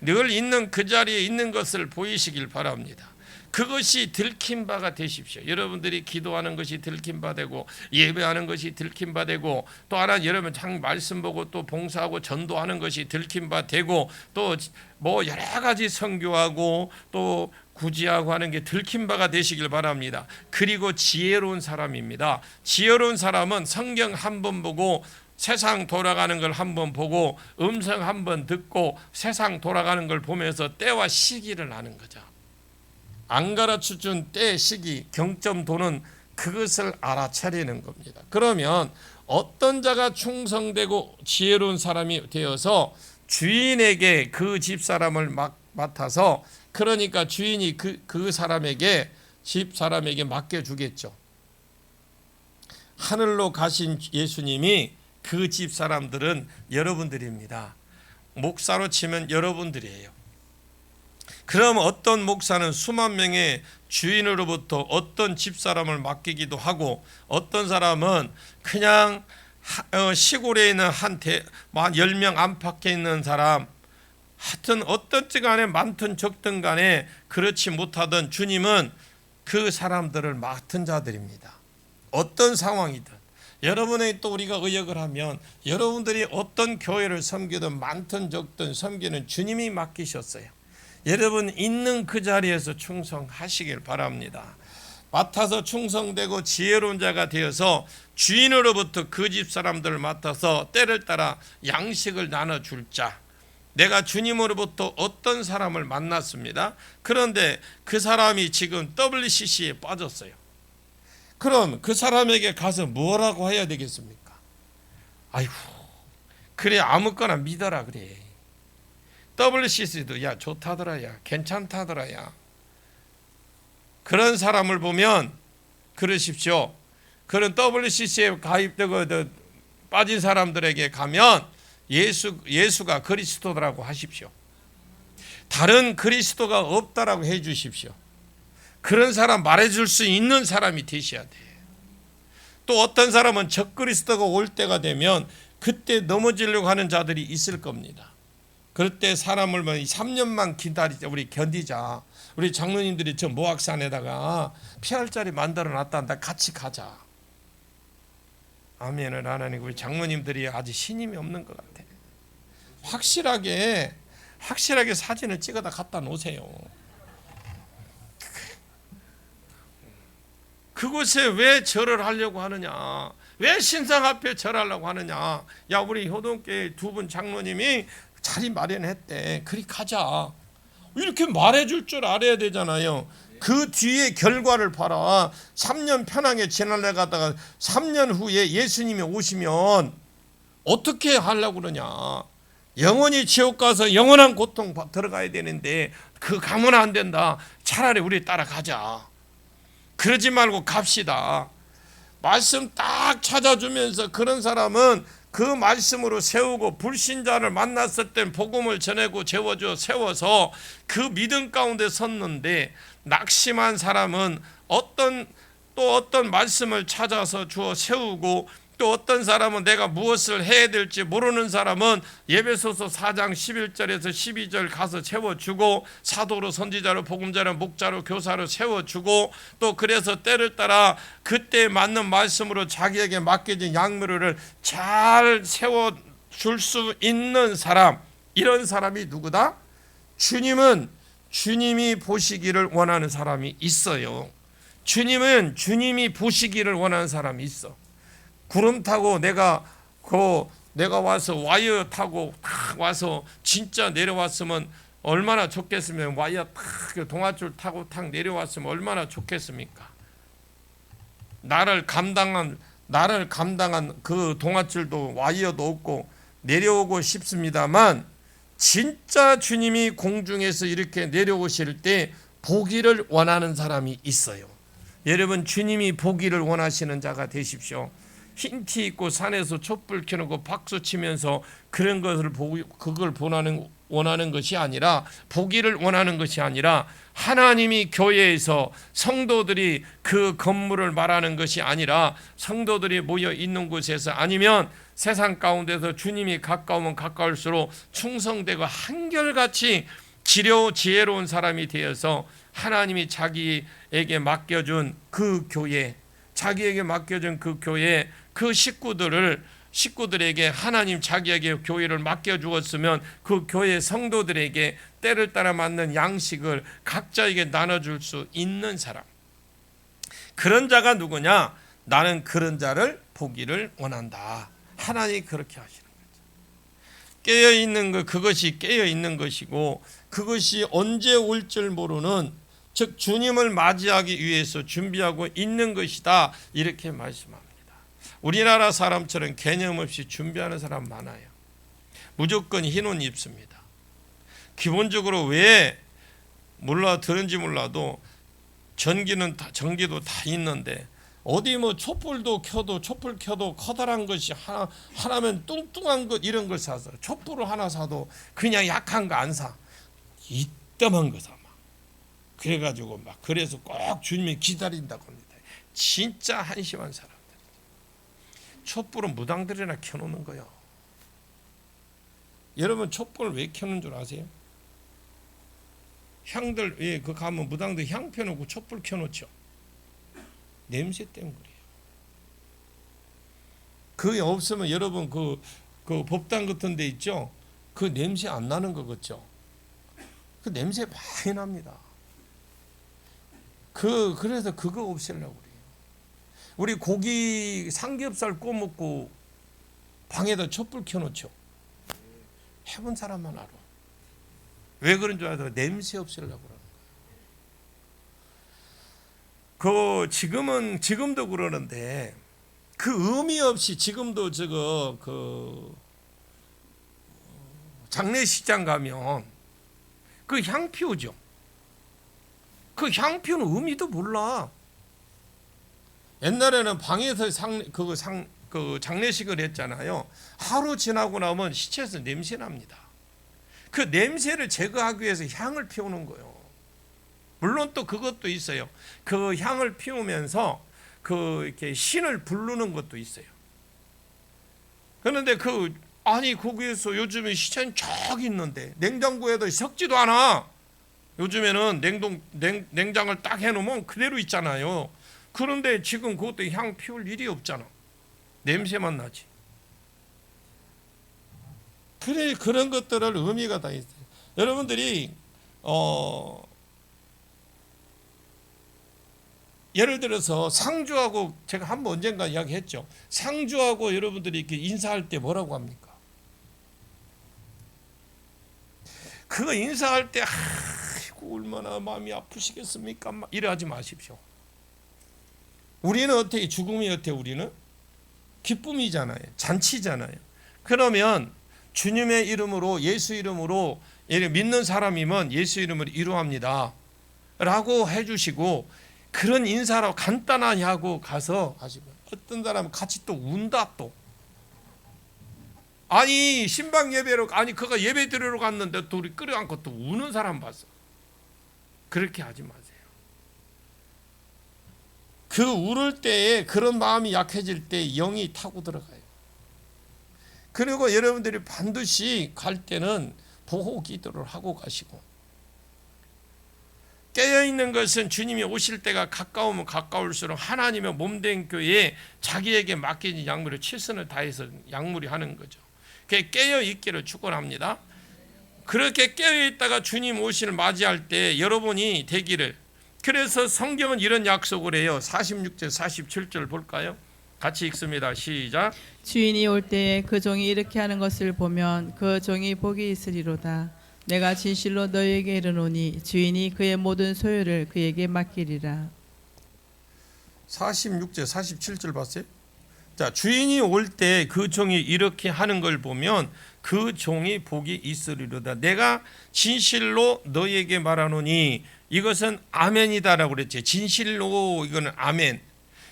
늘 있는 그 자리에 있는 것을 보이시길 바랍니다. 그것이 들킨 바가 되십시오. 여러분들이 기도하는 것이 들킨 바 되고 예배하는 것이 들킨 바 되고 또 하나 여러분 말씀 보고 또 봉사하고 전도하는 것이 들킨 바 되고 또 뭐 여러 가지 선교하고 또 구제하고 하는 게 들킨 바가 되시길 바랍니다. 그리고 지혜로운 사람입니다. 지혜로운 사람은 성경 한 번 보고 세상 돌아가는 걸 한번 보고 음성 한번 듣고 세상 돌아가는 걸 보면서 때와 시기를 아는 거죠. 안 가르쳐준 때, 시기, 경점도는 그것을 알아차리는 겁니다. 그러면 어떤 자가 충성되고 지혜로운 사람이 되어서 주인에게 그 집사람을 맡아서 그러니까 주인이 그 사람에게 집사람에게 맡겨주겠죠. 하늘로 가신 예수님이 그 집사람들은 여러분들입니다. 목사로 치면 여러분들이에요. 그럼 어떤 목사는 수만 명의 주인으로부터 어떤 집사람을 맡기기도 하고 어떤 사람은 그냥 시골에 있는 한 10명 안팎에 있는 사람 하여튼 어떻든 간에 많든 적든 간에 그렇지 못하던 주님은 그 사람들을 맡은 자들입니다. 어떤 상황이든 여러분의 또 우리가 의역을 하면 여러분들이 어떤 교회를 섬기든 많든 적든 섬기는 주님이 맡기셨어요. 여러분 있는 그 자리에서 충성하시길 바랍니다. 맡아서 충성되고 지혜로운 자가 되어서 주인으로부터 그 집 사람들을 맡아서 때를 따라 양식을 나눠줄 자. 내가 주님으로부터 어떤 사람을 만났습니다. 그런데 그 사람이 지금 WCC에 빠졌어요. 그럼 그 사람에게 가서 뭐라고 해야 되겠습니까? 아이고 그래 아무거나 믿어라 그래. WCC도 야 좋다더라 야 괜찮다더라 야. 그런 사람을 보면 그러십시오. 그런 WCC에 가입되고 빠진 사람들에게 가면 예수가 그리스도라고 하십시오. 다른 그리스도가 없다라고 해 주십시오. 그런 사람 말해줄 수 있는 사람이 되셔야 돼. 또 어떤 사람은 적그리스도가 올 때가 되면 그때 넘어지려고 하는 자들이 있을 겁니다. 그럴 때 사람을 3년만 기다리자, 우리 견디자. 우리 장로님들이 저 모악산에다가 피할 자리 만들어 놨단다. 같이 가자. 아멘을 안 하니 우리 장로님들이 아직 신임이 없는 것 같아. 확실하게 사진을 찍어다 갖다 놓으세요. 그곳에 왜 절을 하려고 하느냐? 왜 신상 앞에 절하려고 하느냐? 야, 우리 효동교회 두 분 장로님이 자리 마련했대. 그리 가자. 이렇게 말해줄 줄 알아야 되잖아요. 그 뒤에 결과를 봐라. 3년 편하게 지내려 가다가 3년 후에 예수님이 오시면 어떻게 하려고 그러냐? 영원히 지옥 가서 영원한 고통 들어가야 되는데 그 가면 안 된다. 차라리 우리 따라가자. 그러지 말고 갑시다. 말씀 딱 찾아주면서 그런 사람은 그 말씀으로 세우고 불신자를 만났을 땐 복음을 전하고 세워서 그 믿음 가운데 섰는데 낙심한 사람은 어떤 말씀을 찾아서 주어 세우고 또 어떤 사람은 내가 무엇을 해야 될지 모르는 사람은 에베소서 4장 11절에서 12절 가서 세워주고 사도로 선지자로 복음자로 목자로 교사로 세워주고 또 그래서 때를 따라 그때 맞는 말씀으로 자기에게 맡겨진 양무리를 잘 세워줄 수 있는 사람, 이런 사람이 누구다? 주님이 보시기를 원하는 사람이 있어요. 주님이 보시기를 원하는 사람이 있어. 구름 타고 내가 와서 와이어 타고 탁 와서 진짜 내려왔으면 얼마나 좋겠으면, 와이어 탁 동아줄 타고 탁 내려왔으면 얼마나 좋겠습니까? 나를 감당한 그 동아줄도 와이어도 없고 내려오고 싶습니다만, 진짜 주님이 공중에서 이렇게 내려오실 때 보기를 원하는 사람이 있어요. 여러분, 주님이 보기를 원하시는 자가 되십시오. 흰 티 입고 산에서 촛불 켜놓고 박수 치면서 그런 것을 그걸 원하는 것이 아니라, 보기를 원하는 것이 아니라, 하나님이 교회에서 성도들이 그 건물을 말하는 것이 아니라 성도들이 모여 있는 곳에서, 아니면 세상 가운데서 주님이 가까우면 가까울수록 충성되고 한결같이 지혜로운 사람이 되어서 하나님이 자기에게 맡겨준 그 교회, 그 식구들에게 하나님 자기에게 교회를 맡겨주었으면 그 교회 성도들에게 때를 따라 맞는 양식을 각자에게 나눠줄 수 있는 사람, 그런 자가 누구냐? 나는 그런 자를 보기를 원한다. 하나님이 그렇게 하시는 거죠. 깨어있는 것, 그것이 깨어있는 것이고, 그것이 언제 올 줄 모르는, 즉 주님을 맞이하기 위해서 준비하고 있는 것이다, 이렇게 말씀합니다. 우리나라 사람처럼 개념 없이 준비하는 사람 많아요. 무조건 흰 옷 입습니다. 기본적으로 왜 들은지 몰라도 전기도 다 있는데, 어디 촛불 켜도 커다란 것이 하나면 뚱뚱한 것, 이런 걸 사서 촛불을 하나 사도 그냥 약한 거 안 사. 이따만 거 사. 그래가지고 그래서 꼭 주님이 기다린다고 합니다. 진짜 한심한 사람들. 촛불은 무당들이나 켜놓는 거요. 여러분, 촛불을 왜 켜는 줄 아세요? 향들, 가면 무당들 향 펴놓고 촛불 켜놓죠. 냄새 때문에 그래요. 그게 없으면 여러분 그 법당 같은 데 있죠? 그 냄새 안 나는 거 같죠? 그 냄새 많이 납니다. 그래서 그거 없애려고 그래요. 우리 고기 삼겹살 구워 먹고 방에다 촛불 켜놓죠. 해본 사람만 알아. 왜 그런 줄 알아요? 냄새 없애려고 그러는 거예요. 지금도 그러는데, 그 의미 없이 지금도 장례식장 가면 그 향 피우죠. 그 향 피우는 의미도 몰라. 옛날에는 방에서 장례식을 했잖아요. 하루 지나고 나면 시체에서 냄새 납니다. 그 냄새를 제거하기 위해서 향을 피우는 거예요. 물론 또 그것도 있어요. 그 향을 피우면서 그 이렇게 신을 부르는 것도 있어요. 그런데 아니 거기에서 요즘에 시체는 쫙 있는데 냉장고에도 섞지도 않아. 요즘에는 냉장을 딱 해놓으면 그대로 있잖아요. 그런데 지금 그것도 향 피울 일이 없잖아. 냄새만 나지. 그래, 그런 것들을 의미가 다 있어요. 여러분들이 예를 들어서 상주하고, 제가 한번 언젠가 이야기했죠. 상주하고 여러분들이 이렇게 인사할 때 뭐라고 합니까? 그거 인사할 때 아이고 얼마나 마음이 아프시겠습니까? 이러지 마십시오. 우리는 어떻게, 죽음이 어떻게, 우리는 기쁨이잖아요. 잔치잖아요. 그러면 주님의 이름으로, 예수 이름으로 믿는 사람이면 예수 이름으로 이루합니다 라고 해주시고, 그런 인사라고 간단하게 하고 가서 하시면, 어떤 사람은 같이 또 운다. 또 아니 신방 예배로, 아니 그가 예배 드리러 갔는데 또 우리 끌어안고 또 우는 사람 봤어. 그렇게 하지 마세요. 그 울을 때에 그런 마음이 약해질 때 영이 타고 들어가요. 그리고 여러분들이 반드시 갈 때는 보호 기도를 하고 가시고, 깨어있는 것은 주님이 오실 때가 가까우면 가까울수록 하나님의 몸된 교회에 자기에게 맡겨진 약물을 최선을 다해서 약물이 하는 거죠. 깨어있기를 축원합니다. 그렇게 깨어있다가 주님 오시를 맞이할 때 여러분이 되기를. 그래서 성경은 이런 약속을 해요. 46절 47절 볼까요? 같이 읽습니다. 시작. 주인이 올 때에 그 종이 이렇게 하는 것을 보면 그 종이 복이 있으리로다. 내가 진실로 너희에게 이르노니 주인이 그의 모든 소유를 그에게 맡기리라. 46절 47절 봤어요? 자, 주인이 올 때 그 종이 이렇게 하는 걸 보면 그 종이 복이 있으리로다. 내가 진실로 너희에게 말하노니, 이것은 아멘이다라고 그랬죠. 진실로, 이거는 아멘.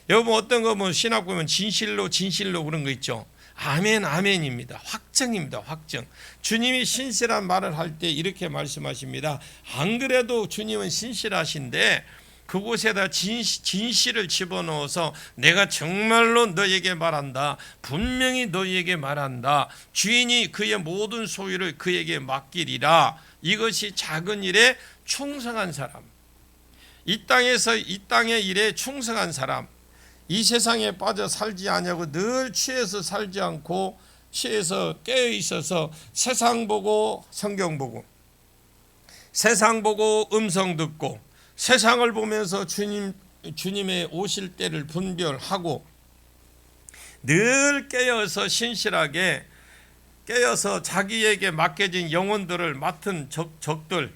여러분 어떤 거 뭐 신학 보면 진실로 그런 거 있죠. 아멘, 아멘입니다. 확정입니다. 확정. 주님이 신실한 말을 할 때 이렇게 말씀하십니다. 안 그래도 주님은 신실하신데 그곳에다 진실을 집어넣어서 내가 정말로 너에게 말한다. 분명히 너에게 말한다. 주인이 그의 모든 소유를 그에게 맡기리라. 이것이 작은 일에 충성한 사람, 이 땅의 일에 충성한 사람, 이 세상에 빠져 살지 아니하고 늘 취해서 살지 않고 취해서 깨어 있어서 세상 보고 성경 보고, 세상 보고 음성 듣고, 세상을 보면서 주님의 오실 때를 분별하고, 늘 깨어서 신실하게 깨어서 자기에게 맡겨진 영혼들을 맡은 적들,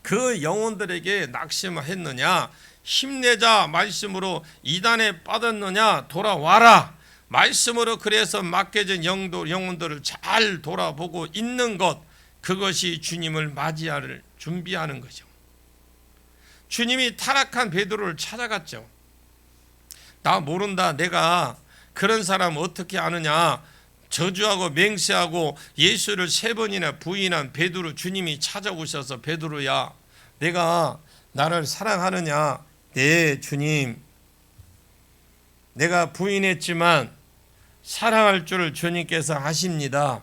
그 영혼들에게 낙심했느냐, 힘내자 말씀으로 이단에 빠졌느냐, 돌아와라 말씀으로. 그래서 맡겨진 영혼들을 잘 돌아보고 있는 것, 그것이 주님을 맞이할 준비하는 거죠. 주님이 타락한 베드로를 찾아갔죠. 나 모른다, 내가 그런 사람 어떻게 아느냐, 저주하고 맹세하고 예수를 3번이나 부인한 베드로 주님이 찾아오셔서, 베드로야 내가 나를 사랑하느냐. 네 주님, 내가 부인했지만 사랑할 줄을 주님께서 아십니다.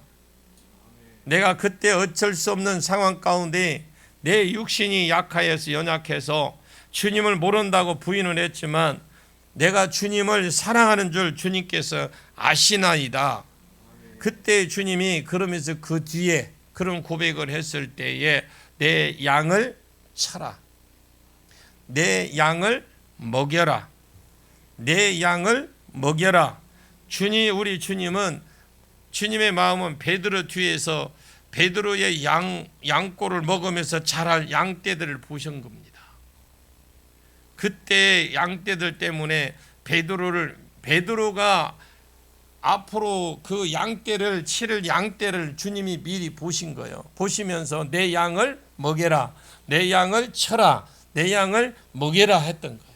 내가 그때 어쩔 수 없는 상황 가운데 내 육신이 약하여서 연약해서 주님을 모른다고 부인을 했지만 내가 주님을 사랑하는 줄 주님께서 아시나이다. 그때 주님이 그러면서 그 뒤에 그런 고백을 했을 때에 내 양을 쳐라, 내 양을 먹여라, 내 양을 먹여라. 우리 주님은, 주님의 마음은 베드로 뒤에서 베드로의 양꼬를 먹으면서 자랄 양떼들을 보신 겁니다. 그때 양떼들 때문에 베드로가 앞으로 그 양떼를 치를 양떼를 주님이 미리 보신 거예요. 보시면서 내 양을 먹여라, 내 양을 쳐라, 내 양을 먹여라 했던 거예요.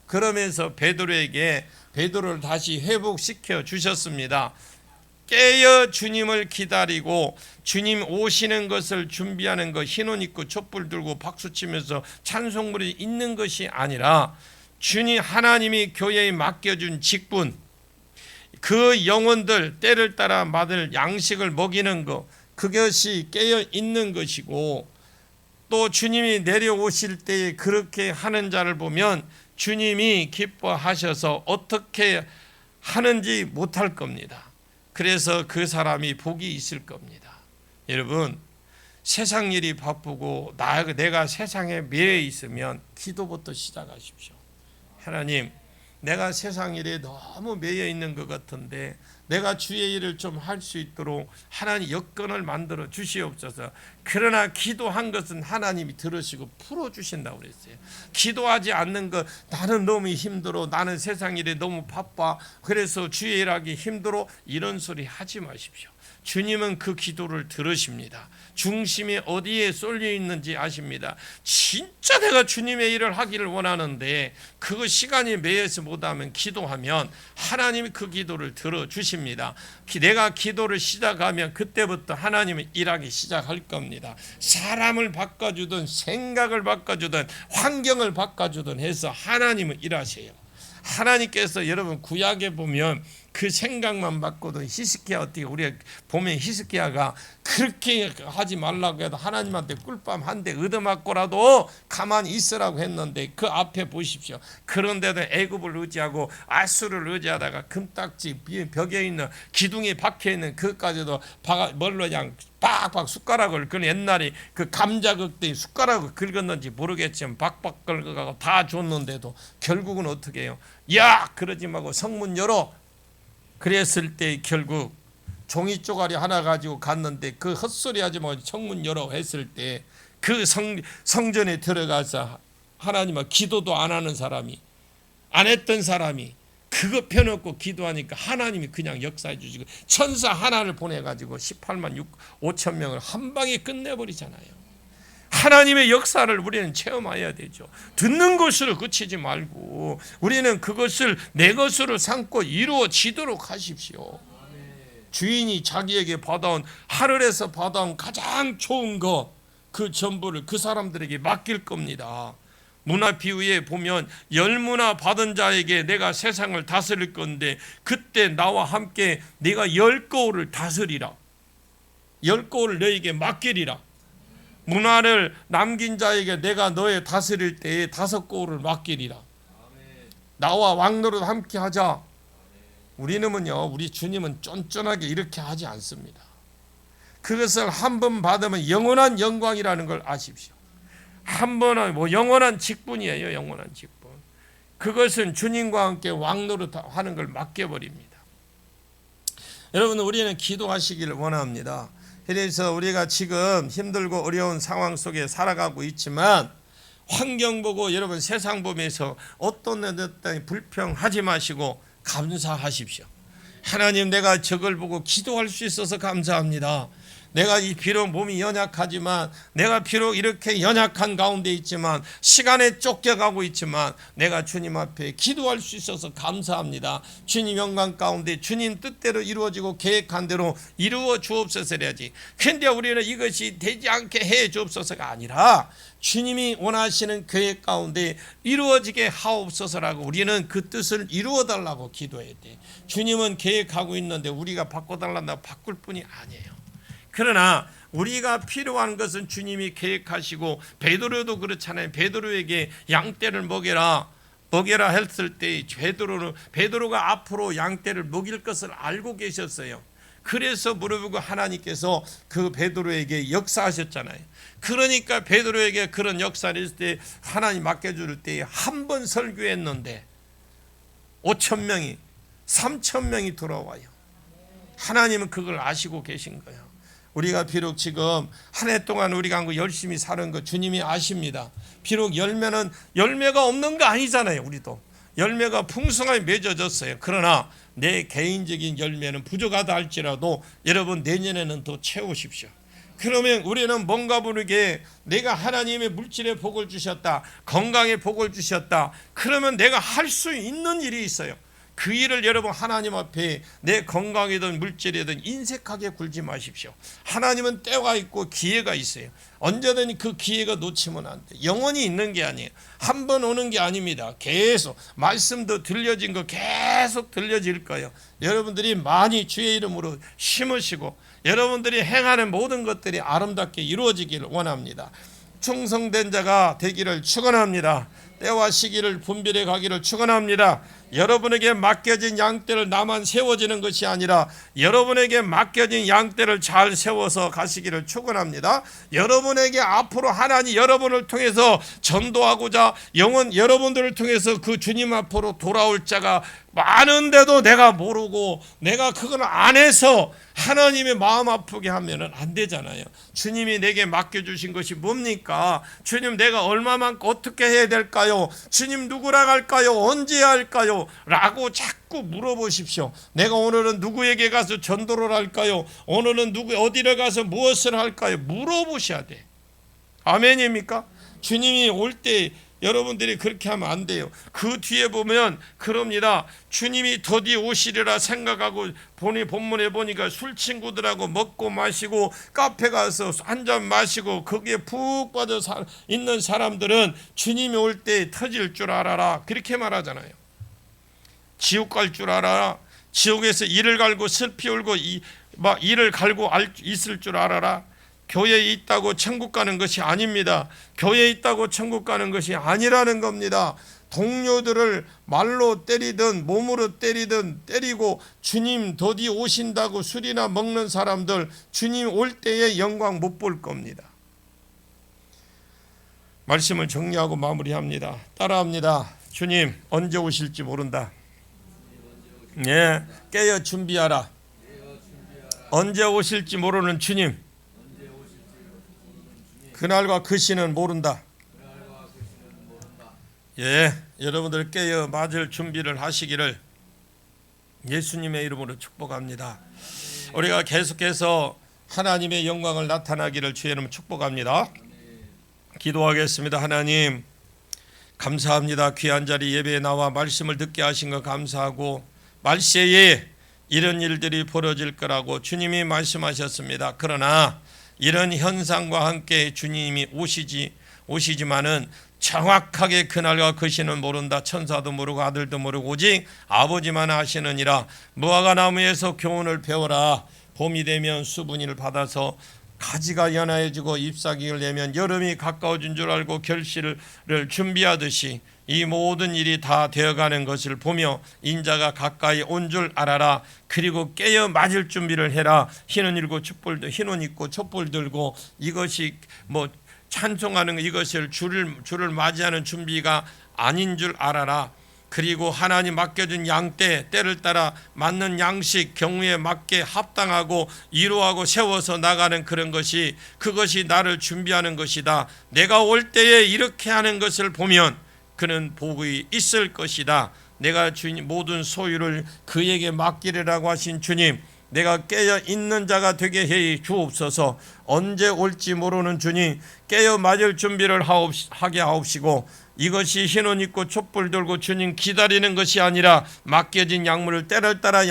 그러면서 베드로를 다시 회복시켜 주셨습니다. 깨어 주님을 기다리고 주님 오시는 것을 준비하는 것, 흰옷 입고 촛불 들고 박수치면서 찬송물이 있는 것이 아니라 주님 하나님이 교회에 맡겨준 직분, 그 영혼들 때를 따라 받을 양식을 먹이는 것, 그것이 깨어 있는 것이고, 또 주님이 내려오실 때에 그렇게 하는 자를 보면 주님이 기뻐하셔서 어떻게 하는지 못할 겁니다. 그래서 그 사람이 복이 있을 겁니다. 여러분, 세상 일이 바쁘고 내가 세상에 매여 있으면 기도부터 시작하십시오. 하나님, 내가 세상 일에 너무 매여 있는 것 같은데 내가 주의 일을 좀 할 수 있도록 하나님 여건을 만들어 주시옵소서. 그러나 기도한 것은 하나님이 들으시고 풀어주신다고 그랬어요. 기도하지 않는 것, 나는 너무 힘들어, 나는 세상 일에 너무 바빠, 그래서 주의 일하기 힘들어, 이런 소리 하지 마십시오. 주님은 그 기도를 들으십니다. 중심이 어디에 쏠려 있는지 아십니다. 진짜 내가 주님의 일을 하기를 원하는데 그 시간이 매여서 못하면 기도하면 하나님이 그 기도를 들어주십니다. 내가 기도를 시작하면 그때부터 하나님은 일하기 시작할 겁니다. 사람을 바꿔주든 생각을 바꿔주든 환경을 바꿔주든 해서 하나님은 일하세요. 하나님께서 여러분 구약에 보면 그 생각만 바꿔도 히스기야, 어떻게 우리가 보면 히스기야가 그렇게 하지 말라고 해도 하나님한테 꿀밤 한 대 얻어맞고라도 가만히 있으라고 했는데 그 앞에 보십시오. 그런데도 애굽을 의지하고 아수를 의지하다가 금딱지 벽에 있는 기둥이 박혀있는 그것까지도 뭘로 그냥 빡빡 숟가락을, 그 옛날에 그 감자 긁듯이 숟가락을 긁었는지 모르겠지만 박박 긁어가고 다 줬는데도 결국은 어떻게 해요? 야, 그러지 말고 성문 열어. 그랬을 때 결국 종이 쪼가리 하나 가지고 갔는데 그 헛소리 하지 말고 성문 열어 했을 때 그 성전에 들어가서 하나님은 기도도 안 하는 사람이, 안 했던 사람이 그거 펴놓고 기도하니까 하나님이 그냥 역사해 주시고 천사 하나를 보내가지고 18만 5천 명을 한 방에 끝내버리잖아요. 하나님의 역사를 우리는 체험해야 되죠. 듣는 것으로 그치지 말고 우리는 그것을 내 것으로 삼고 이루어지도록 하십시오. 주인이 자기에게 받아온, 하늘에서 받아온 가장 좋은 것, 그 전부를 그 사람들에게 맡길 겁니다. 문화 비유에 보면 열문화 받은 자에게 내가 세상을 다스릴 건데 그때 나와 함께 네가 10거울을 다스리라. 10거울을 너에게 맡기리라. 문화를 남긴 자에게 내가 너의 다스릴 때에 5거울을 맡기리라. 나와 왕노릇 함께 하자. 우리 주님은 쫀쫀하게 이렇게 하지 않습니다. 그것을 한 번 받으면 영원한 영광이라는 걸 아십시오. 한 번은 영원한 직분이에요. 영원한 직분. 그것은 주님과 함께 왕노릇 하는 걸 맡겨버립니다. 여러분, 우리는 기도하시기를 원합니다. 그래서 우리가 지금 힘들고 어려운 상황 속에 살아가고 있지만 환경 보고 여러분 세상 보면서 어떤 애들 불평하지 마시고 감사하십시오. 하나님, 내가 저걸 보고 기도할 수 있어서 감사합니다. 내가 비록 몸이 연약하지만, 내가 비록 이렇게 연약한 가운데 있지만, 시간에 쫓겨가고 있지만 내가 주님 앞에 기도할 수 있어서 감사합니다. 주님 영광 가운데 주님 뜻대로 이루어지고 계획한 대로 이루어 주옵소서 해야지. 그런데 우리는 이것이 되지 않게 해 주옵소서가 아니라 주님이 원하시는 계획 가운데 이루어지게 하옵소서라고 우리는 그 뜻을 이루어 달라고 기도해야 돼. 주님은 계획하고 있는데 우리가 바꿔달란다고 바꿀 뿐이 아니에요. 그러나 우리가 필요한 것은 주님이 계획하시고, 베드로도 그렇잖아요. 베드로에게 양떼를 먹여라 했을 때 베드로가 앞으로 양떼를 먹일 것을 알고 계셨어요. 그래서 무릎 꿇고 하나님께서 그 베드로에게 역사하셨잖아요. 그러니까 베드로에게 그런 역사를 했을 때 하나님 맡겨줄 때 한 번 설교했는데 5,000명이 3,000명이 돌아와요. 하나님은 그걸 아시고 계신 거예요. 우리가 비록 지금 한 해 동안 우리가 열심히 사는 거 주님이 아십니다. 비록 열매가 없는 거 아니잖아요. 우리도 열매가 풍성하게 맺어졌어요. 그러나 내 개인적인 열매는 부족하다 할지라도 여러분 내년에는 더 채우십시오. 그러면 우리는 뭔가 모르게 내가 하나님의 물질의 복을 주셨다, 건강의 복을 주셨다, 그러면 내가 할 수 있는 일이 있어요. 그 일을 여러분 하나님 앞에 내 건강이든 물질이든 인색하게 굴지 마십시오. 하나님은 때가 있고 기회가 있어요. 언제든 그 기회가 놓치면 안 돼. 영원히 있는 게 아니에요. 한 번 오는 게 아닙니다. 계속 말씀도 들려진 거 계속 들려질 거예요. 여러분들이 많이 주의 이름으로 심으시고 여러분들이 행하는 모든 것들이 아름답게 이루어지기를 원합니다. 충성된 자가 되기를 축원합니다. 때와 시기를 분별해 가기를 축원합니다. 여러분에게 맡겨진 양떼를 나만 세워지는 것이 아니라 여러분에게 맡겨진 양떼를 잘 세워서 가시기를 축원합니다. 여러분에게 앞으로 하나님 여러분을 통해서 전도하고자 영원 여러분들을 통해서 그 주님 앞으로 돌아올 자가 많은데도 내가 모르고 내가 그걸 안 해서 하나님의 마음 아프게 하면은 안 되잖아요. 주님이 내게 맡겨주신 것이 뭡니까? 주님 내가 얼마만큼 어떻게 해야 될까요? 주님 누구랑 할까요? 언제 할까요? 라고 자꾸 물어보십시오. 내가 오늘은 누구에게 가서 전도를 할까요? 오늘은 어디를 가서 무엇을 할까요? 물어보셔야 돼. 아멘입니까? 주님이 올 때 여러분들이 그렇게 하면 안 돼요. 그 뒤에 보면 그럽니다. 주님이 더디 오시리라 생각하고 본문에 보니까 술 친구들하고 먹고 마시고 카페 가서 한잔 마시고 거기에 푹 빠져 있는 사람들은 주님이 올 때 터질 줄 알아라. 그렇게 말하잖아요. 지옥 갈 줄 알아라. 지옥에서 이를 갈고 슬피 울고 이를 갈고 있을 줄 알아라. 교회에 있다고 천국 가는 것이 아닙니다. 교회에 있다고 천국 가는 것이 아니라는 겁니다. 동료들을 말로 때리든 몸으로 때리든 때리고 주님 더디 오신다고 술이나 먹는 사람들 주님 올 때의 영광 못 볼 겁니다. 말씀을 정리하고 마무리합니다. 따라합니다. 주님 언제 오실지 모른다. 예, 깨어 준비하라. 언제 오실지 모르는 주님. 그날과 그 시는 모른다. 예, 여러분들 깨어 맞을 준비를 하시기를 예수님의 이름으로 축복합니다. 우리가 계속해서 하나님의 영광을 나타나기를 주의 이름 축복합니다. 기도하겠습니다. 하나님 감사합니다. 귀한 자리 예배에 나와 말씀을 듣게 하신 것 감사하고 말세에 이런 일들이 벌어질 거라고 주님이 말씀하셨습니다. 그러나 이런 현상과 함께 주님이 오시지만은 정확하게 그날과 그 시는 모른다. 천사도 모르고 아들도 모르고 오직 아버지만 아시느니라. 무화과 나무에서 교훈을 배워라. 봄이 되면 수분을 받아서 가지가 연하해지고 잎사귀를 내면 여름이 가까워진 줄 알고 결실을 준비하듯이 이 모든 일이 다 되어가는 것을 보며 인자가 가까이 온 줄 알아라. 그리고 깨어 맞을 준비를 해라. 흰옷 입고 촛불 들고 이것이 찬송하는 이것을 주를 맞이하는 준비가 아닌 줄 알아라. 그리고 하나님 맡겨준 양떼 때를 따라 맞는 양식 경우에 맞게 합당하고 이루하고 세워서 나가는 그런 것이 그것이 나를 준비하는 것이다. 내가 올 때에 이렇게 하는 것을 보면 그는 복이 있을 것이다. 내가 주님 모든 소유를 그에게 맡기리라고 하신 주님, 내가 깨어 있는 자가 되게 해 주옵소서. 언제 올지 모르는 주님, 깨어 맞을 준비를 하게 하옵시고 이것이 흰옷 입고 촛불 들고 주님 기다리는 것이 아니라 맡겨진 약물을 때를 따라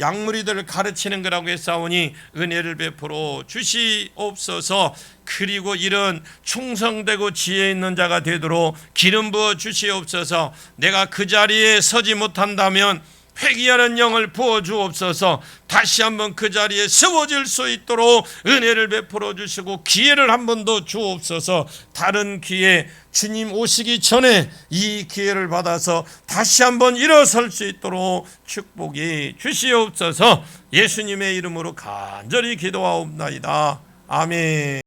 약물이들을 가르치는 거라고 했사오니 은혜를 베풀어 주시옵소서. 그리고 이런 충성되고 지혜 있는 자가 되도록 기름 부어 주시옵소서. 내가 그 자리에 서지 못한다면 회개하는 영을 부어주옵소서. 다시 한번 그 자리에 세워질 수 있도록 은혜를 베풀어 주시고 기회를 한 번 더 주옵소서. 다른 기회 주님 오시기 전에 이 기회를 받아서 다시 한번 일어설 수 있도록 축복이 주시옵소서. 예수님의 이름으로 간절히 기도하옵나이다. 아멘.